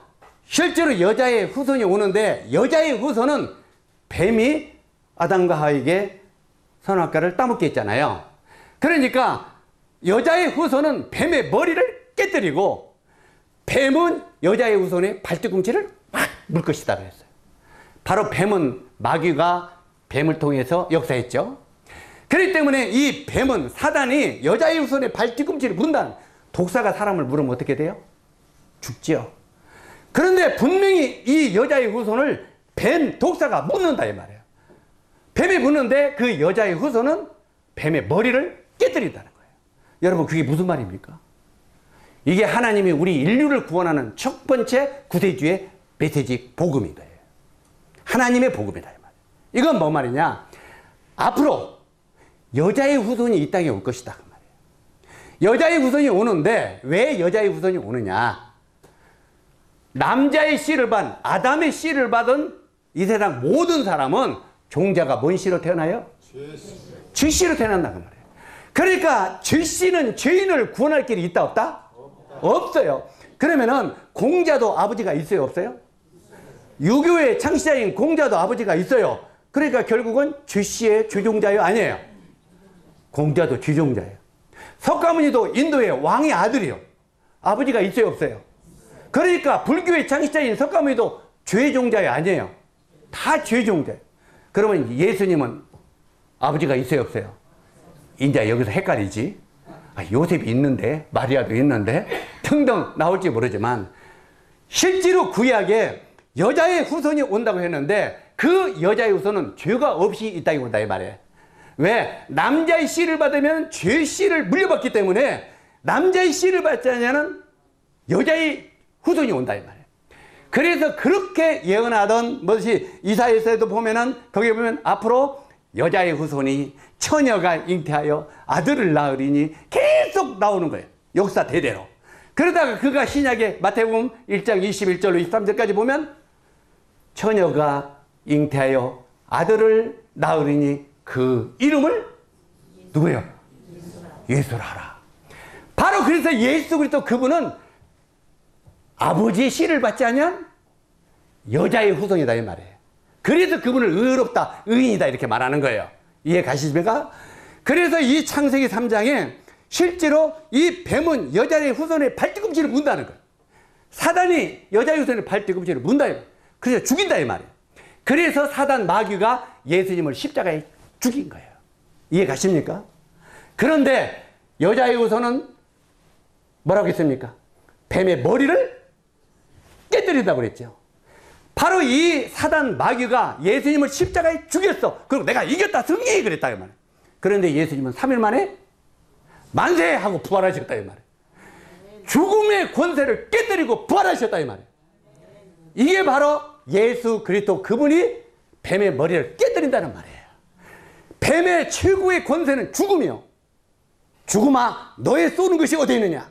S1: 실제로 여자의 후손이 오는데, 여자의 후손은 뱀이 아담과 하와에게 선악과를 따먹게 했잖아요. 그러니까 여자의 후손은 뱀의 머리를 깨뜨리고 뱀은 여자의 후손의 발뒤꿈치를 막 물 것이다 그랬어요. 바로 뱀은 마귀가 뱀을 통해서 역사했죠. 그렇기 때문에 이 뱀은 사단이 여자의 후손의 발뒤꿈치를 문다는, 독사가 사람을 물으면 어떻게 돼요? 죽지요. 그런데 분명히 이 여자의 후손을 뱀 독사가 묻는다 이 말이에요. 뱀이 묻는데 그 여자의 후손은 뱀의 머리를 깨뜨린다는 거예요. 여러분 그게 무슨 말입니까? 이게 하나님이 우리 인류를 구원하는 첫 번째 구세주의 메시지 복음인 거예요. 하나님의 복음이다 이 말이에요. 이건 뭔 말이냐? 앞으로 여자의 후손이 이 땅에 올 것이다 그 말이에요. 여자의 후손이 오는데 왜 여자의 후손이 오느냐? 남자의 씨를 받은, 아담의 씨를 받은 이 세상 모든 사람은 종자가 뭔 씨로 태어나요? 죄씨로 태어난다 그 말이에요. 그러니까 죄씨는 죄인을 구원할 길이 있다 없다? 없어요. 그러면은 공자도 아버지가 있어요 없어요? 유교의 창시자인 공자도 아버지가 있어요. 그러니까 결국은 죄씨의 죄종자요 아니에요? 공자도 죄종자예요. 석가모니도 인도의 왕의 아들이요. 아버지가 있어요 없어요? 그러니까 불교의 창시자인 석가모니도 죄종자요 아니에요? 다 죄종자예요. 그러면 예수님은 아버지가 있어요 없어요? 이제 여기서 헷갈리지. 요셉이 있는데 마리아도 있는데 등등 나올지 모르지만 실제로 구약에 여자의 후손이 온다고 했는데 그 여자의 후손은 죄가 없이 이 땅에 온다 이 말이에요. 왜? 남자의 씨를 받으면 죄 씨를 물려받기 때문에 남자의 씨를 받지 않으면 여자의 후손이 온다 이 말이에요. 그래서 그렇게 예언하던 것이 이사야서에도 보면은 거기에 보면 앞으로 여자의 후손이 처녀가 잉태하여 아들을 낳으리니 계속 나오는 거예요. 역사 대대로. 그러다가 그가 신약의 마태복음 1장 21절로 23절까지 보면 처녀가 잉태하여 아들을 낳으리니 그 이름을 누구예요? 예수라 하라. 바로 그래서 예수 그리스도 그분은 아버지의 씨를 받지 않으면 여자의 후손이다 이 말이에요. 그래서 그분을 의롭다, 의인이다 이렇게 말하는 거예요. 이해 가시십니까? 그래서 이 창세기 3장에 실제로 이 뱀은 여자의 후손의 발뒤꿈치를 문다는 거예요. 사단이 여자의 후손의 발뒤꿈치를 문다. 그래서 죽인다 이 말이에요. 그래서 사단 마귀가 예수님을 십자가에 죽인 거예요. 이해 가십니까? 그런데 여자의 후손은 뭐라고 했습니까? 뱀의 머리를 깨뜨린다고 그랬죠. 바로 이 사단 마귀가 예수님을 십자가에 죽였어. 그리고 내가 이겼다, 승리! 그랬다, 이 말이에요. 그런데 예수님은 3일 만에 만세! 하고 부활하셨다, 이 말이에요. 죽음의 권세를 깨뜨리고 부활하셨다, 이 말이에요. 이게 바로 예수 그리스도 그분이 뱀의 머리를 깨뜨린다는 말이에요. 뱀의 최고의 권세는 죽음이요. 죽음아, 너의 쏘는 것이 어디 있느냐?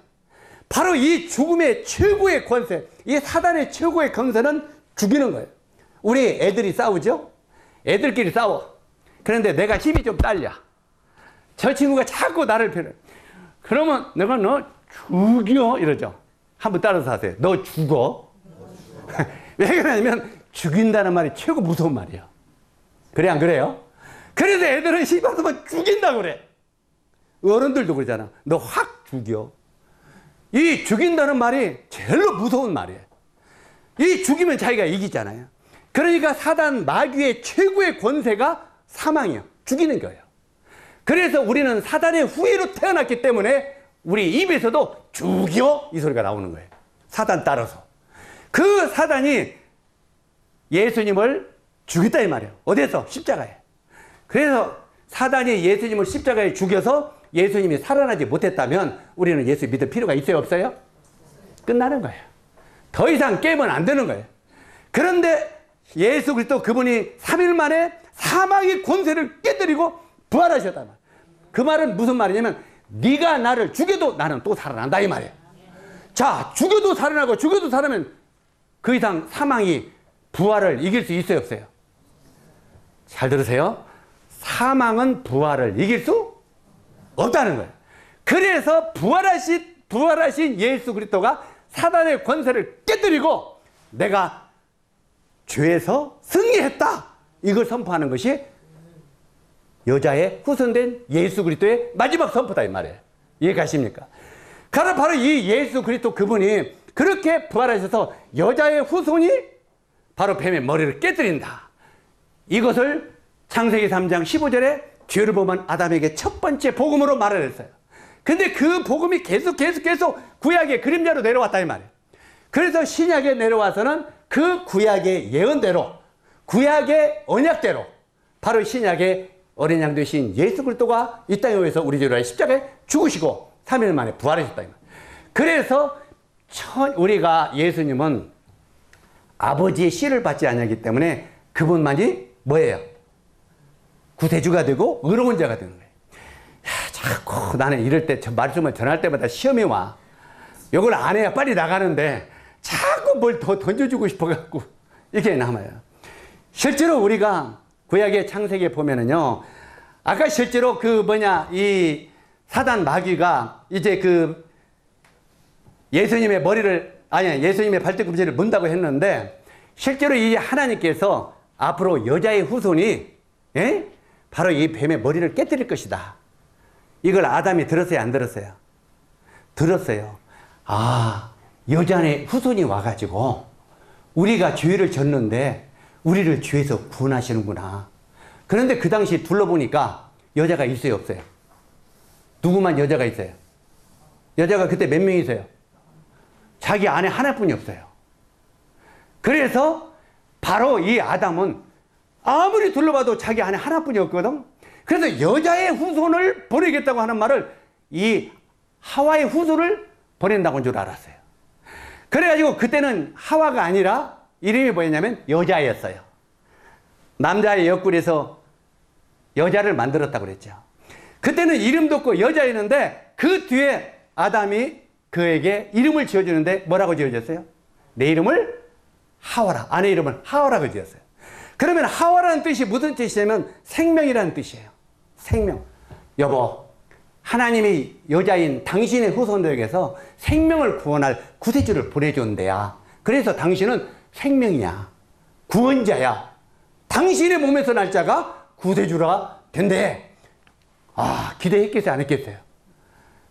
S1: 바로 이 죽음의 최고의 권세, 이 사단의 최고의 권세는 죽이는 거예요. 우리 애들이 싸우죠? 애들끼리 싸워. 그런데 내가 힘이 좀 딸려. 저 친구가 자꾸 나를 패려. 그러면 내가 너 죽여 이러죠. 한번 따라서 하세요. 너 죽어. 왜 그러냐면 죽인다는 말이 최고 무서운 말이에요. 그래 안 그래요? 그래서 애들은 힘 받으면 죽인다고 그래. 어른들도 그러잖아. 너 확 죽여. 이 죽인다는 말이 제일로 무서운 말이에요. 이 죽이면 자기가 이기잖아요. 그러니까 사단 마귀의 최고의 권세가 사망이에요. 죽이는 거예요. 그래서 우리는 사단의 후예로 태어났기 때문에 우리 입에서도 죽여 이 소리가 나오는 거예요. 사단 따라서. 그 사단이 예수님을 죽였다 이 말이에요. 어디에서? 십자가에. 그래서 사단이 예수님을 십자가에 죽여서 예수님이 살아나지 못했다면 우리는 예수 믿을 필요가 있어요 없어요? 끝나는 거예요. 더 이상 깨면 안 되는 거예요. 그런데 예수 그리스도 그분이 3일 만에 사망의 권세를 깨뜨리고 부활하셨단 말이에요. 그 말은 무슨 말이냐면 네가 나를 죽여도 나는 또 살아난다 이 말이에요. 자, 죽여도 살아나고 죽여도 살아나면 그 이상 사망이 부활을 이길 수 있어요 없어요? 잘 들으세요. 사망은 부활을 이길 수 없다는 거예요. 그래서 부활하신 예수 그리스도가 사단의 권세를 깨뜨리고 내가 죄에서 승리했다. 이걸 선포하는 것이 여자의 후손된 예수 그리스도의 마지막 선포다 이 말이에요. 이해가십니까? 바로 이 예수 그리스도 그분이 그렇게 부활하셔서 여자의 후손이 바로 뱀의 머리를 깨뜨린다. 이것을 창세기 3장 15절에 죄를 범한 아담에게 첫 번째 복음으로 말을 했어요. 근데 그 복음이 계속 구약의 그림자로 내려왔다 이 말이에요. 그래서 신약에 내려와서는 그 구약의 예언대로, 구약의 언약대로 바로 신약의 어린 양 되신 예수 그리스도가 이 땅에 오셔서 우리 죄를 위하여 십자가에 죽으시고 3일 만에 부활하셨다 이 말이에요. 그래서 우리가 예수님은 아버지의 씨를 받지 않았기 때문에 그분만이 뭐예요? 구세주가 되고 의로운 자가 되는 거예요. 야, 자꾸 나는 이럴 때 저 말씀을 전할 때마다 시험이 와. 이걸 안 해야 빨리 나가는데 자꾸 뭘 더 던져주고 싶어갖고 이게 남아요. 실제로 우리가 구약의 창세기에 보면은요, 아까 실제로 이 사단 마귀가 이제 예수님의 예수님의 발뒤꿈치를 문다고 했는데, 실제로 이 하나님께서 앞으로 여자의 후손이, 바로 이 뱀의 머리를 깨뜨릴 것이다. 이걸 아담이 들었어요, 안 들었어요? 들었어요. 아, 여자의 후손이 와가지고 우리가 죄를 졌는데 우리를 죄에서 구원하시는구나. 그런데 그 당시 둘러보니까 여자가 있어요, 없어요? 누구만 여자가 있어요? 여자가 그때 몇 명 있어요? 자기 아내 하나뿐이 없어요. 그래서 바로 이 아담은 아무리 둘러봐도 자기 아내 하나뿐이 없거든. 그래서 여자의 후손을 보내겠다고 하는 말을 이 하와의 후손을 보낸다고 줄 알았어요. 그래가지고 그때는 하와가 아니라 이름이 뭐였냐면 여자였어요. 남자의 옆구리에서 여자를 만들었다고 그랬죠. 그때는 이름도 없고 여자였는데 그 뒤에 아담이 그에게 이름을 지어주는데 뭐라고 지어줬어요? 내 이름을 하와라. 아내 이름을 하와라고 지었어요. 그러면 하와라는 뜻이 무슨 뜻이냐면 생명이라는 뜻이에요. 생명. 여보, 하나님이 여자인 당신의 후손들에게서 생명을 구원할 구세주를 보내준대야. 그래서 당신은 생명이야. 구원자야. 당신의 몸에서 날 자가 구세주가 된대. 아, 기대했겠어요, 안 했겠어요?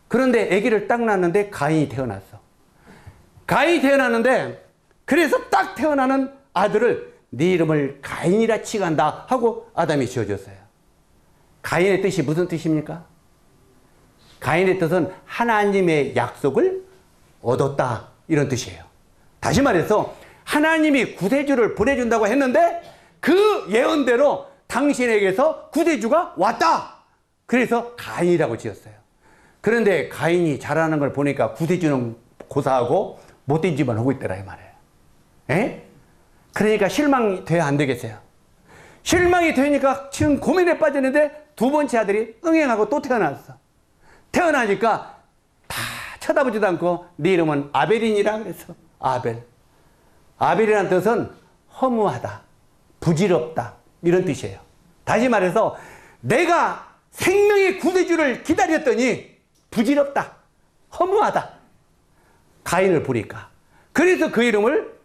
S1: 그런데 아기를 딱 낳았는데 가인이 태어났어. 가인이 태어났는데 그래서 딱 태어나는 아들을 네 이름을 가인이라 칭한다 하고 아담이 지어줬어요. 가인의 뜻이 무슨 뜻입니까? 가인의 뜻은 하나님의 약속을 얻었다, 이런 뜻이에요. 다시 말해서 하나님이 구세주를 보내준다고 했는데 그 예언대로 당신에게서 구세주가 왔다. 그래서 가인이라고 지었어요. 그런데 가인이 잘하는 걸 보니까 구세주는 고사하고 못된 짓만 하고 있더라 이 말이에요. 에? 그러니까 실망이 돼야 안 되겠어요. 실망이 되니까 지금 고민에 빠졌는데 두 번째 아들이 응행하고 또 태어났어. 태어나니까 다 쳐다보지도 않고 네 이름은 아벨이니라 그래서 아벨. 아벨이라는 뜻은 허무하다, 부질없다, 이런 뜻이에요. 다시 말해서 내가 생명의 구세주를 기다렸더니 부질없다, 허무하다. 가인을 보니까. 그래서 그 이름을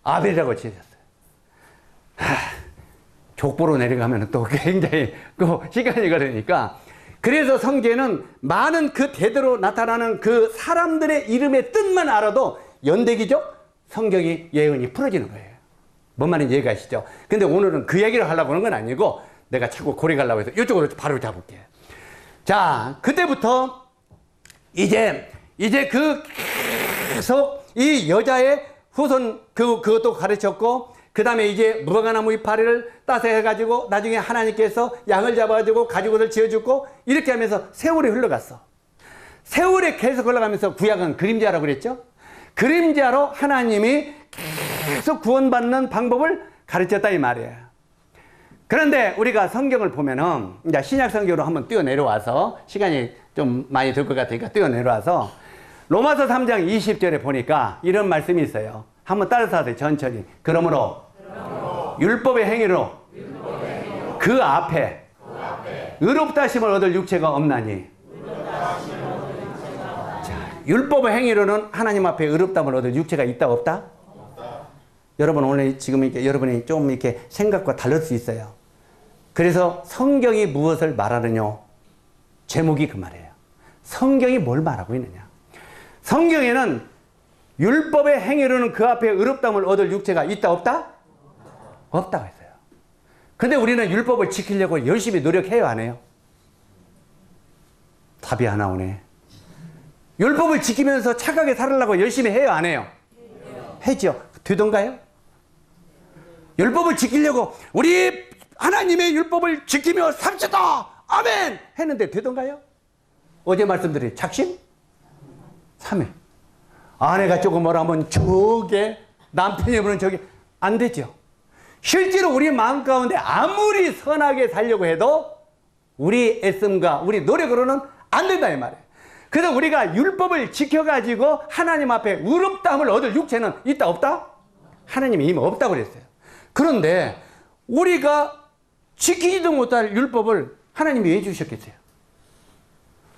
S1: 아벨이라고 지었어요. 족보로 내려가면 또 굉장히 시간이 걸리니까. 그래서 성경에는 많은 그 대대로 나타나는 그 사람들의 이름의 뜻만 알아도 연대기적 성경이 예언이 풀어지는 거예요. 뭔 말인지 이해가시죠? 근데 오늘은 그 얘기를 하려고 하는 건 아니고 내가 자꾸 고리 가려고 해서 이쪽으로 바로 잡을게요. 자, 그때부터 이제 계속 이 여자의 후손 그것도 가르쳤고, 그 다음에 이제 무화과나무 이파리를 따서 해가지고 나중에 하나님께서 양을 잡아가지고 가죽옷을 지어주고 이렇게 하면서 세월이 흘러갔어. 세월이 계속 흘러가면서 구약은 그림자라고 그랬죠. 그림자로 하나님이 계속 구원받는 방법을 가르쳤다 이 말이에요. 그런데 우리가 성경을 보면은 이제 신약 성경으로 한번 뛰어내려와서 시간이 좀 많이 들 것 같으니까 뛰어내려와서 로마서 3장 20절에 보니까 이런 말씀이 있어요. 한번 따라서 하세요. 천천히. 그러므로 율법의 행위로 그 앞에 의롭다 하심을 얻을 육체가 없나니. 자, 율법의 행위로는 하나님 앞에 의롭다함을 얻을 육체가 있다 없다? 여러분 오늘 지금 이렇게 여러분이 좀 이렇게 생각과 다를 수 있어요. 그래서 성경이 무엇을 말하느냐? 제목이 그 말이에요. 성경이 뭘 말하고 있느냐? 성경에는 율법의 행위로는 그 앞에 의롭다함을 얻을 육체가 있다 없다? 없다고 했어요. 근데 우리는 율법을 지키려고 열심히 노력해요, 안 해요? 답이 안 나오네. 율법을 지키면서 착하게 살으려고 열심히 해요, 안 해요? 해죠. 되던가요? 율법을 지키려고 우리 하나님의 율법을 지키며 삽시다! 아멘! 했는데 되던가요? 어제 말씀드린 작심? 3회. 아내가 조금 뭐라 하면 저게, 남편이 보면 저게 안 되죠. 실제로 우리 마음 가운데 아무리 선하게 살려고 해도 우리 애씀과 우리 노력으로는 안 된다 이 말이에요. 그래서 우리가 율법을 지켜가지고 하나님 앞에 의롭다함을 얻을 육체는 있다 없다? 하나님이 이미 없다고 그랬어요. 그런데 우리가 지키지도 못할 율법을 하나님이 왜 주셨겠어요?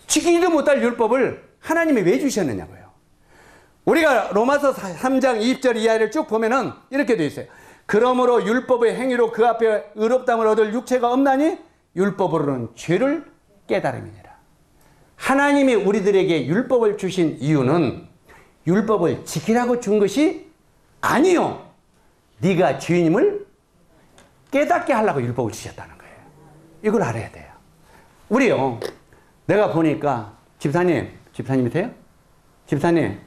S1: 지키지도 못할 율법을 하나님이 왜 주셨느냐고요. 우리가 로마서 3장 20절 이하를 쭉 보면은 이렇게 되어 있어요. 그러므로 율법의 행위로 그 앞에 의롭다함을 얻을 육체가 없나니 율법으로는 죄를 깨달음이니라. 하나님이 우리들에게 율법을 주신 이유는 율법을 지키라고 준 것이 아니요. 네가 죄인임을 깨닫게 하려고 율법을 주셨다는 거예요. 이걸 알아야 돼요. 우리요. 내가 보니까 집사님이세요? 집사님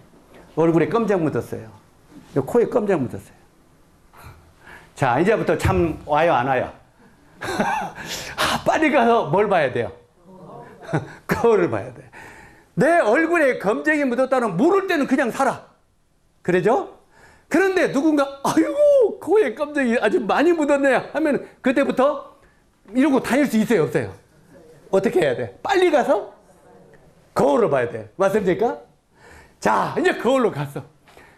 S1: 얼굴에 껌장 묻었어요. 코에 껌장 묻었어요. 자, 이제부터 참 와요, 안 와요? 빨리 가서 뭘 봐야 돼요? 거울을 봐야 돼. 내 얼굴에 검정이 묻었다는 모를 때는 그냥 살아. 그러죠? 그런데 누군가 아이고 코에 검정이 아주 많이 묻었네 하면 그때부터 이러고 다닐 수 있어요, 없어요? 어떻게 해야 돼? 빨리 가서 거울을 봐야 돼. 맞습니까? 자, 이제 거울로 갔어.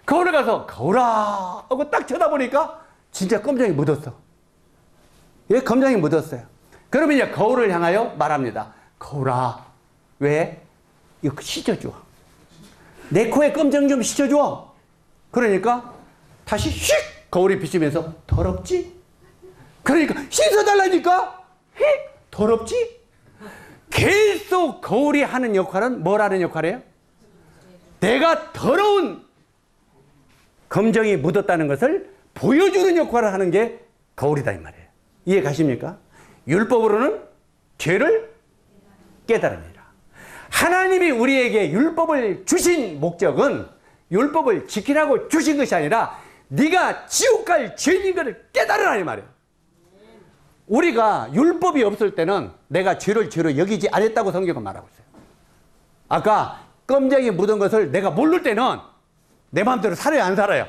S1: 거울을 가서 거울아 하고 딱 쳐다보니까 진짜 검정이 묻었어. 예, 검정이 묻었어요. 그러면 이제 거울을 향하여 말합니다. 거울아, 왜? 이거 씻어줘. 내 코에 검정 좀 씻어줘. 그러니까 다시 휙 거울이 비치면서 더럽지? 그러니까 씻어달라니까 휙 더럽지? 계속 거울이 하는 역할은 뭘 하는 역할이에요? 내가 더러운 검정이 묻었다는 것을 보여주는 역할을 하는 게 거울이다 이 말이에요. 이해 가십니까? 율법으로는 죄를 깨달음이라. 하나님이 우리에게 율법을 주신 목적은 율법을 지키라고 주신 것이 아니라 네가 지옥 갈 죄인인 것을 깨달으라 이 말이에요. 우리가 율법이 없을 때는 내가 죄를 죄로 여기지 않았다고 성경은 말하고 있어요. 아까 껌쟁이 묻은 것을 내가 모를 때는 내 마음대로 살아요, 안 살아요?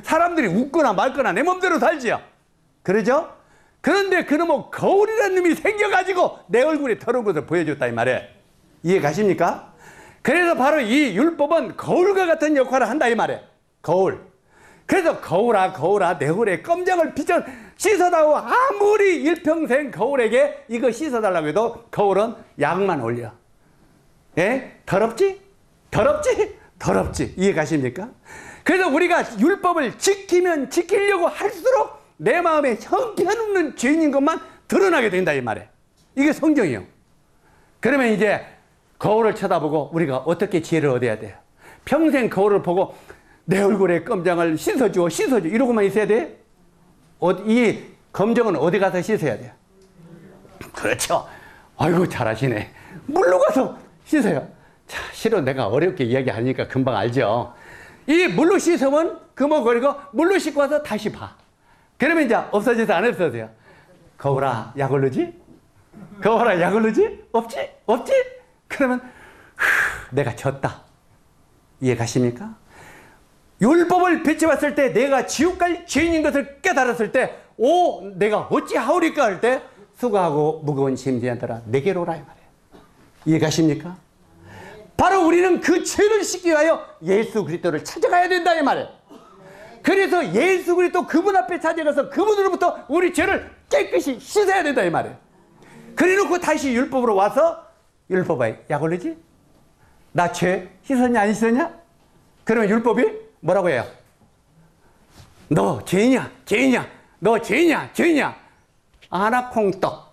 S1: 사람들이 웃거나 말거나 내 마음대로 살지요. 그러죠? 그런데 그놈의 거울이라는 놈이 생겨가지고 내 얼굴에 더러운 것을 보여줬다 이 말이에요. 이해 가십니까? 그래서 바로 이 율법은 거울과 같은 역할을 한다 이 말이에요. 거울. 그래서 거울아 거울아 내 얼굴에 검정을 비춰 씻어다오. 아무리 일평생 거울에게 이거 씻어달라고 해도 거울은 약만 올려. 예? 더럽지? 더럽지? 더럽지. 이해 가십니까? 그래서 우리가 율법을 지키면 지키려고 할수록 내 마음에 형편없는 죄인인 것만 드러나게 된다 이 말이에요. 이게 성경이에요. 그러면 이제 거울을 쳐다보고 우리가 어떻게 지혜를 얻어야 돼요? 평생 거울을 보고 내 얼굴에 검정을 씻어줘 씻어줘 이러고만 있어야 돼? 이 검정은 어디 가서 씻어야 돼요? 그렇죠. 아이고 잘하시네. 물로 가서 씻어요. 자, 실은 내가 어렵게 이야기하니까 금방 알죠. 이 물로 씻으면 금어거리고 물로 씻고 와서 다시 봐. 그러면 이제 없어져서 안 없어져요. 거울아 약 올르지? 거울아 약 올르지? 없지? 없지? 그러면 내가 졌다. 이해 가십니까? 율법을 비춰봤을 때 내가 지옥 갈 죄인인 것을 깨달았을 때 오 내가 어찌 하오리까 할 때 수고하고 무거운 짐지한들아 내게로 오라 이 말이에요. 이해 가십니까? 바로 우리는 그 죄를 씻기 위하여 예수 그리스도를 찾아가야 된다 이 말이에요. 그래서 예수 그리스도 그분 앞에 찾아가서 그분으로부터 우리 죄를 깨끗이 씻어야 된다 이 말이에요. 그래놓고 다시 율법으로 와서 율법에 약 올리지? 나 죄 씻었냐 안 씻었냐? 그러면 율법이 뭐라고 해요? 너 죄인이야 죄인이야 너 죄인이야 죄인이야 아나콩떡.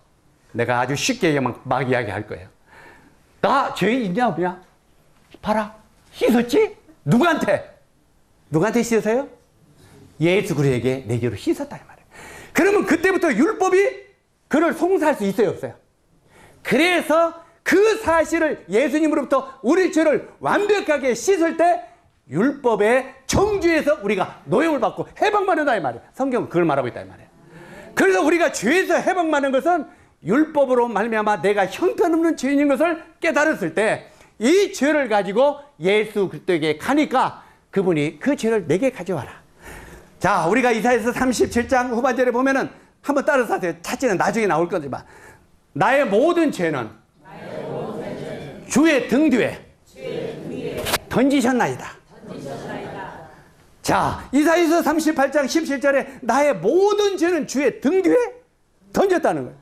S1: 내가 아주 쉽게 막 이야기할 거예요. 나 죄인 있냐 없냐? 봐라 씻었지? 누구한테? 누구한테 씻었어요? 예수 그리스도에게 내 죄로 씻었다 이 말이에요.
S2: 그러면 그때부터 율법이 그를 송사할 수 있어요, 없어요? 그래서 그 사실을 예수님으로부터 우리 죄를 완벽하게 씻을 때 율법의 정죄에서 우리가 노임을 받고 해방받는다 이 말이에요. 성경은 그걸 말하고 있다 이 말이에요. 그래서 우리가 죄에서 해방받는 것은 율법으로 말미암아 내가 형편없는 죄인인 것을 깨달았을 때 이 죄를 가지고 예수 그리스도에게 가니까 그분이 그 죄를 내게 가져와라. 자, 우리가 이사야서 37장 후반절에 보면은 한번 따라서 하세요. 찾지는 나중에 나올 거지만 나의 모든 죄는 주의 등 뒤에 던지셨나이다. 자, 이사야서 38장 17절에 나의 모든 죄는 주의 등 뒤에 던졌다는 거예요.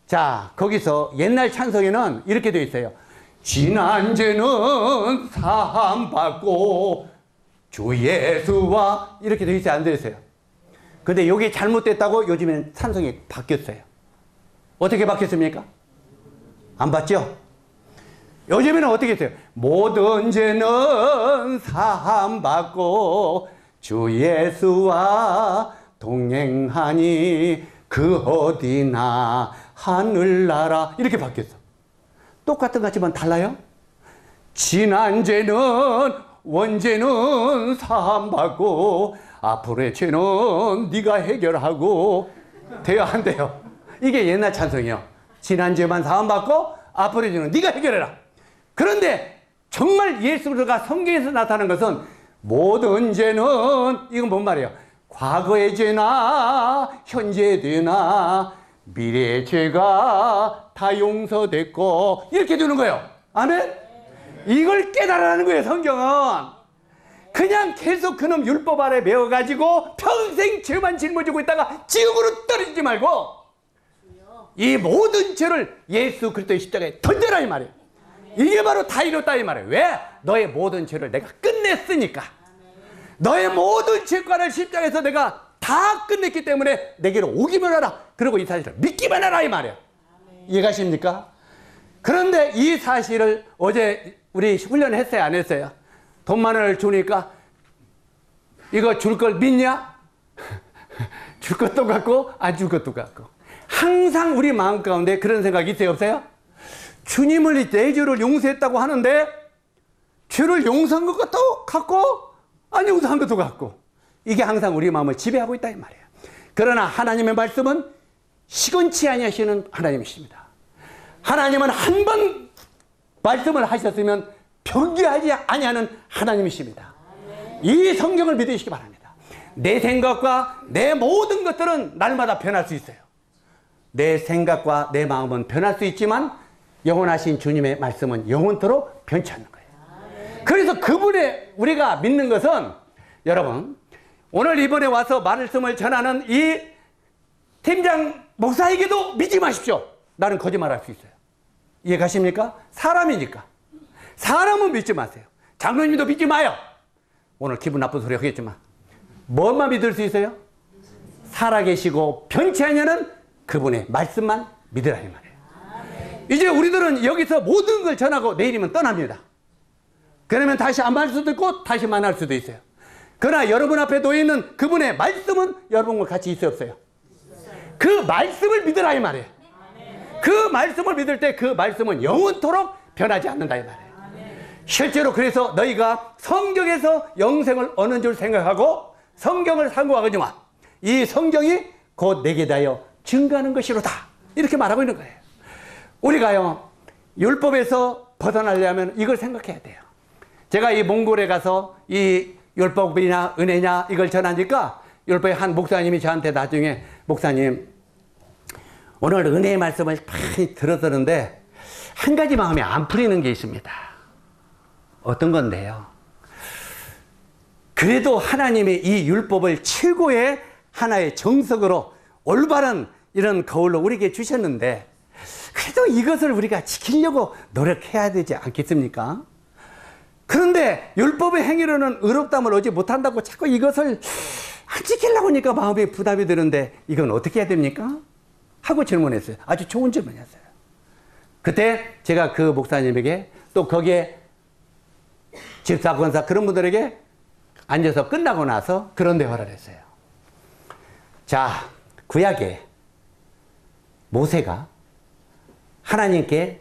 S2: 자, 거기서 옛날 찬송에는 이렇게 되어 있어요. 지난 죄는 사함받고 주 예수와 이렇게 되어 있어요, 안 되어 있어요? 근데 이게 잘못됐다고 요즘엔 찬송이 바뀌었어요. 어떻게 바뀌었습니까? 안 봤죠? 요즘에는 어떻게 했어요? 모든 죄는 사함받고 주 예수와 동행하니 그 어디나 하늘나라 이렇게 바뀌었어. 똑같은 것 같지만 달라요? 지난 죄는 원죄는 사함받고 앞으로의 죄는 네가 해결하고 돼요, 안 돼요? 이게 옛날 찬송이에요. 지난 죄만 사함받고 앞으로의 죄는 네가 해결해라. 그런데 정말 예수가 성경에서 나타나는 것은 모든 죄는 이건 뭔 말이에요? 과거의 죄나 현재의 죄나 미래의 죄가 다 용서됐고 이렇게 되는 거예요. 아멘? 이걸 깨달으라는 거예요, 성경은. 그냥 계속 그놈 율법 아래 매어가지고 평생 죄만 짊어지고 있다가 지옥으로 떨어지지 말고 이 모든 죄를 예수 그리스도의 십자가에 던져라 이 말이에요. 이게 바로 다 이뤘다 이 말이에요. 왜? 너의 모든 죄를 내가 끝냈으니까. 너의 모든 죄과를 십자가에서 내가 다 끝냈기 때문에 내게로 오기만 하라. 그리고 이 사실을 믿기만 하라 이 말이에요. 이해가십니까? 그런데 이 사실을 어제 우리 훈련했어요, 안 했어요? 돈만 원을 주니까 이거 줄 걸 믿냐? 줄 것도 같고 안 줄 것도 같고. 항상 우리 마음 가운데 그런 생각이 있어요, 없어요? 주님을 내 죄를 용서했다고 하는데 죄를 용서한 것 같도 같고 안 용서한 것도 같고 이게 항상 우리 마음을 지배하고 있다 이 말이에요. 그러나 하나님의 말씀은 시건치 아니하시는 하나님이십니다. 하나님은 한 번 말씀을 하셨으면 변개하지 아니하는 하나님이십니다. 이 성경을 믿으시기 바랍니다. 내 생각과 내 모든 것들은 날마다 변할 수 있어요. 내 생각과 내 마음은 변할 수 있지만 영원하신 주님의 말씀은 영원토록 변치 않는 거예요. 그래서 그분의 우리가 믿는 것은 여러분 오늘 이번에 와서 말씀을 전하는 이 팀장 목사에게도 믿지 마십시오. 나는 거짓말할 수 있어요. 이해 가십니까? 사람이니까. 사람은 믿지 마세요. 장로님도 믿지 마요. 오늘 기분 나쁜 소리 하겠지만 뭐만 믿을 수 있어요? 살아계시고 변치 않냐는 그분의 말씀만 믿으라 이 말이에요. 이제 우리들은 여기서 모든 걸 전하고 내일이면 떠납니다. 그러면 다시 안 만날 수도 있고 다시 만날 수도 있어요. 그러나 여러분 앞에 놓여 있는 그분의 말씀은 여러분과 같이 있어요, 없어요? 그 말씀을 믿으라 이 말이에요. 그 말씀을 믿을 때 그 말씀은 영원토록 변하지 않는다 이 말이에요. 실제로 그래서 너희가 성경에서 영생을 얻는 줄 생각하고 성경을 상고하거니와 이 성경이 곧 내게 대하여 증거하는 것이로다 이렇게 말하고 있는 거예요. 우리가요 율법에서 벗어나려면 이걸 생각해야 돼요. 제가 이 몽골에 가서 이 율법이냐 은혜냐 이걸 전하니까 율법의 한 목사님이 저한테 나중에 목사님 오늘 은혜의 말씀을 많이 들었었는데 한 가지 마음이 안 풀리는 게 있습니다. 어떤 건데요? 그래도 하나님이 이 율법을 최고의 하나의 정석으로 올바른 이런 거울로 우리에게 주셨는데 그래도 이것을 우리가 지키려고 노력해야 되지 않겠습니까? 그런데 율법의 행위로는 의롭다함을 얻지 못한다고 자꾸 이것을 안 지키려고 하니까 마음에 부담이 드는데 이건 어떻게 해야 됩니까? 하고 질문했어요. 아주 좋은 질문이었어요. 그때 제가 그 목사님에게 또 거기에 집사, 권사 그런 분들에게 앉아서 끝나고 나서 그런 대화를 했어요. 자, 구약에 모세가 하나님께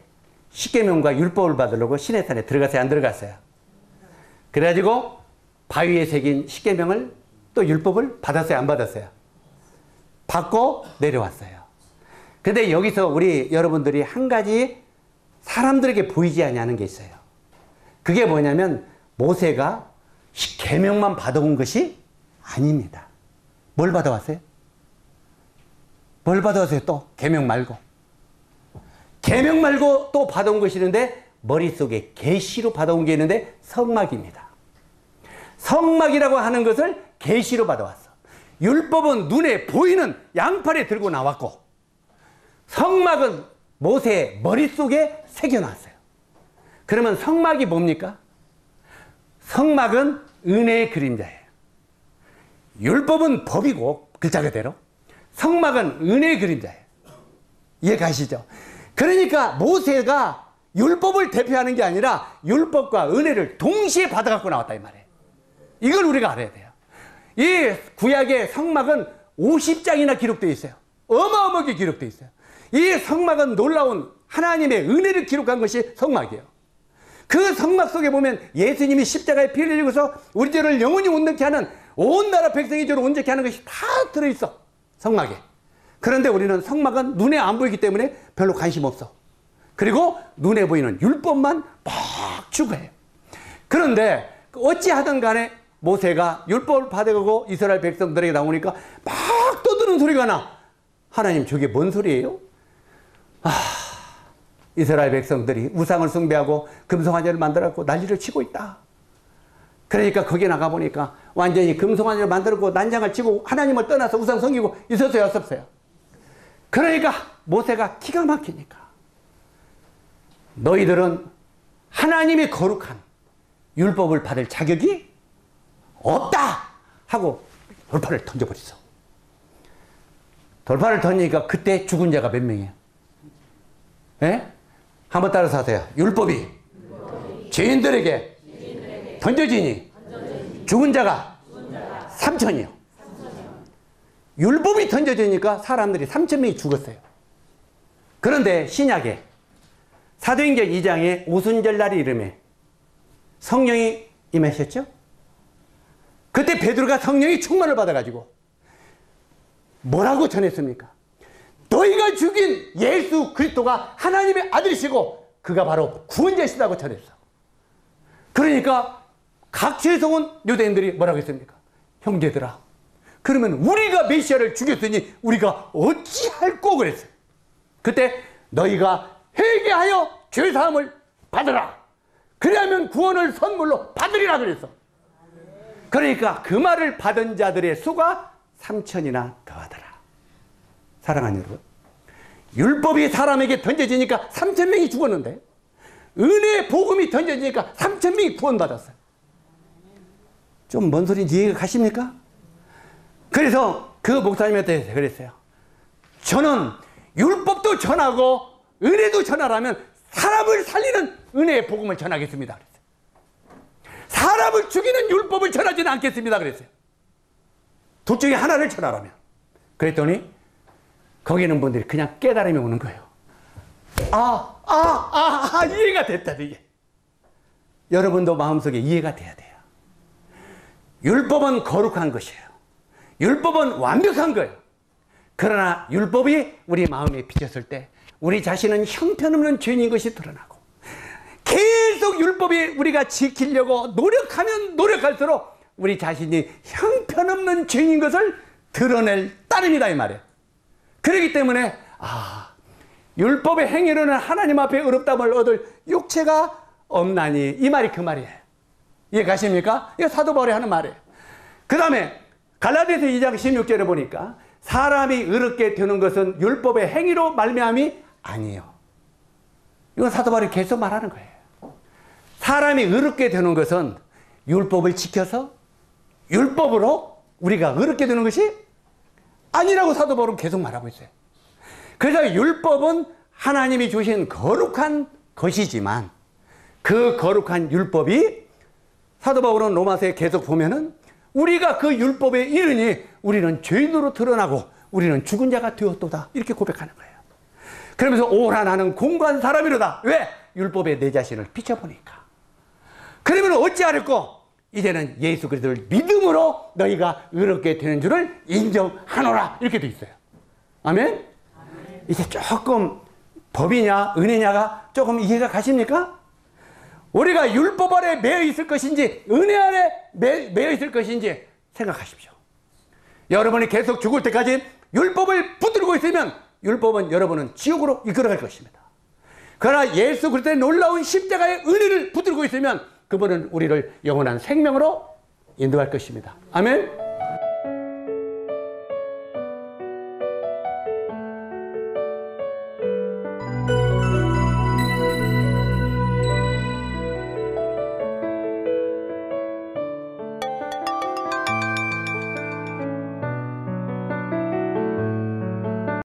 S2: 십계명과 율법을 받으려고 시내산에 들어갔어요, 안 들어갔어요? 그래가지고 바위에 새긴 십계명을 또 율법을 받았어요, 안 받았어요? 받고 내려왔어요. 근데 여기서 우리 여러분들이 한 가지 사람들에게 보이지 않는 게 있어요. 그게 뭐냐면 모세가 계명만 받아온 것이 아닙니다. 뭘 받아왔어요? 뭘 받아왔어요? 또 계명 말고. 계명 말고 또 받아온 것이 있는데 머릿속에 계시로 받아온 게 있는데 성막입니다. 성막이라고 하는 것을 계시로 받아왔어. 율법은 눈에 보이는 양팔에 들고 나왔고 성막은 모세의 머릿속에 새겨놨어요. 그러면 성막이 뭡니까? 성막은 은혜의 그림자예요. 율법은 법이고 글자 그대로 성막은 은혜의 그림자예요. 이해가시죠? 그러니까 모세가 율법을 대표하는 게 아니라 율법과 은혜를 동시에 받아갖고 나왔다 이 말이에요. 이걸 우리가 알아야 돼요. 이 구약의 성막은 50장이나 기록되어 있어요. 어마어마하게 기록되어 있어요. 이 성막은 놀라운 하나님의 은혜를 기록한 것이 성막이에요. 그 성막 속에 보면 예수님이 십자가에 피를 흘리고서 우리 죄를 영원히 온전케 하는 온 나라 백성의 죄를 온전케 하는 것이 다 들어있어, 성막에. 그런데 우리는 성막은 눈에 안 보이기 때문에 별로 관심 없어. 그리고 눈에 보이는 율법만 막 추구해요. 그런데 어찌하든 간에 모세가 율법을 받아가고 이스라엘 백성들에게 나오니까 막 떠드는 소리가 나. 하나님, 저게 뭔 소리예요? 이스라엘 백성들이 우상을 숭배하고 금송아지를 만들었고 난리를 치고 있다. 그러니까 거기 나가보니까 완전히 금송아지를 만들었고 난장을 치고 하나님을 떠나서 우상 섬기고 있었어요, 없었어요? 그러니까 모세가 기가 막히니까 너희들은 하나님의 거룩한 율법을 받을 자격이 없다 하고 돌파를 던져버렸어. 돌파를 던지니까 그때 죽은 자가 몇 명이에요? 예? 한번 따라서 하세요. 율법이 죄인들에게 던져지니 죽은 자가 3천이요. 율법이 던져지니까 사람들이 3,000명이 죽었어요. 그런데 신약에 사도행전 2장에 오순절날이 이름에 성령이 임하셨죠? 그때 베드로가 성령이 충만을 받아가지고 뭐라고 전했습니까? 너희가 죽인 예수 그리스도가 하나님의 아들이시고 그가 바로 구원자시다고 전했어. 그러니까 각지에서 온 유대인들이 뭐라고 했습니까? 형제들아, 그러면 우리가 메시아를 죽였으니 우리가 어찌할꼬 그랬어요. 그때 너희가 회개하여 죄사함을 받으라. 그래야면 구원을 선물로 받으리라 그랬어. 그러니까 그 말을 받은 자들의 수가 3천이나 더하더라. 사랑하는 여러분, 율법이 사람에게 던져지니까 3,000명이 죽었는데 은혜의 복음이 던져지니까 3,000명이 구원받았어요. 좀 뭔 소리인지 이해가 가십니까? 그래서 그 목사님한테 그랬어요. 저는 율법도 전하고 은혜도 전하라면 사람을 살리는 은혜의 복음을 전하겠습니다. 그랬어요. 사람을 죽이는 율법을 전하지는 않겠습니다. 그랬어요. 둘 중에 하나를 전하라면. 그랬더니 거기는 분들이 그냥 깨달음이 오는 거예요. 이해가 됐다, 이게. 여러분도 마음속에 이해가 돼야 돼요. 율법은 거룩한 것이에요. 율법은 완벽한 거예요. 그러나 율법이 우리 마음에 비쳤을 때 우리 자신은 형편없는 죄인인 것이 드러나고 계속 율법이 우리가 지키려고 노력하면 노력할수록 우리 자신이 형편없는 죄인인 것을 드러낼 따름이다 이 말이에요. 그렇기 때문에 율법의 행위로는 하나님 앞에 의롭다함을 얻을 육체가 없나니 이 말이 그 말이에요. 이해 가십니까? 이거 사도 바울이 하는 말이에요. 그 다음에 갈라디아서 2장 16절에 보니까 사람이 의롭게 되는 것은 율법의 행위로 말미암이 아니에요. 이건 사도 바울이 계속 말하는 거예요. 사람이 의롭게 되는 것은 율법을 지켜서 율법으로 우리가 의롭게 되는 것이 아니라고 사도 바울은 계속 말하고 있어요. 그래서 율법은 하나님이 주신 거룩한 것이지만 그 거룩한 율법이 사도 바울은 로마서에 계속 보면은 우리가 그 율법에 이르니 우리는 죄인으로 드러나고 우리는 죽은 자가 되었도다. 이렇게 고백하는 거예요. 그러면서 오라 나는 공고한 사람이로다. 왜? 율법에 내 자신을 비춰보니까. 그러면 어찌하랬고? 이제는 예수 그리스도를 믿음으로 너희가 의롭게 되는 줄을 인정하노라. 이렇게 돼 있어요. 아멘? 이제 조금 법이냐 은혜냐가 조금 이해가 가십니까? 우리가 율법 아래 매여 있을 것인지 은혜 아래 매여 있을 것인지 생각하십시오. 여러분이 계속 죽을 때까지 율법을 붙들고 있으면 율법은 여러분은 지옥으로 이끌어갈 것입니다. 그러나 예수 그리스도의 놀라운 십자가의 은혜를 붙들고 있으면 그분은 우리를 영원한 생명으로 인도할 것입니다. 아멘.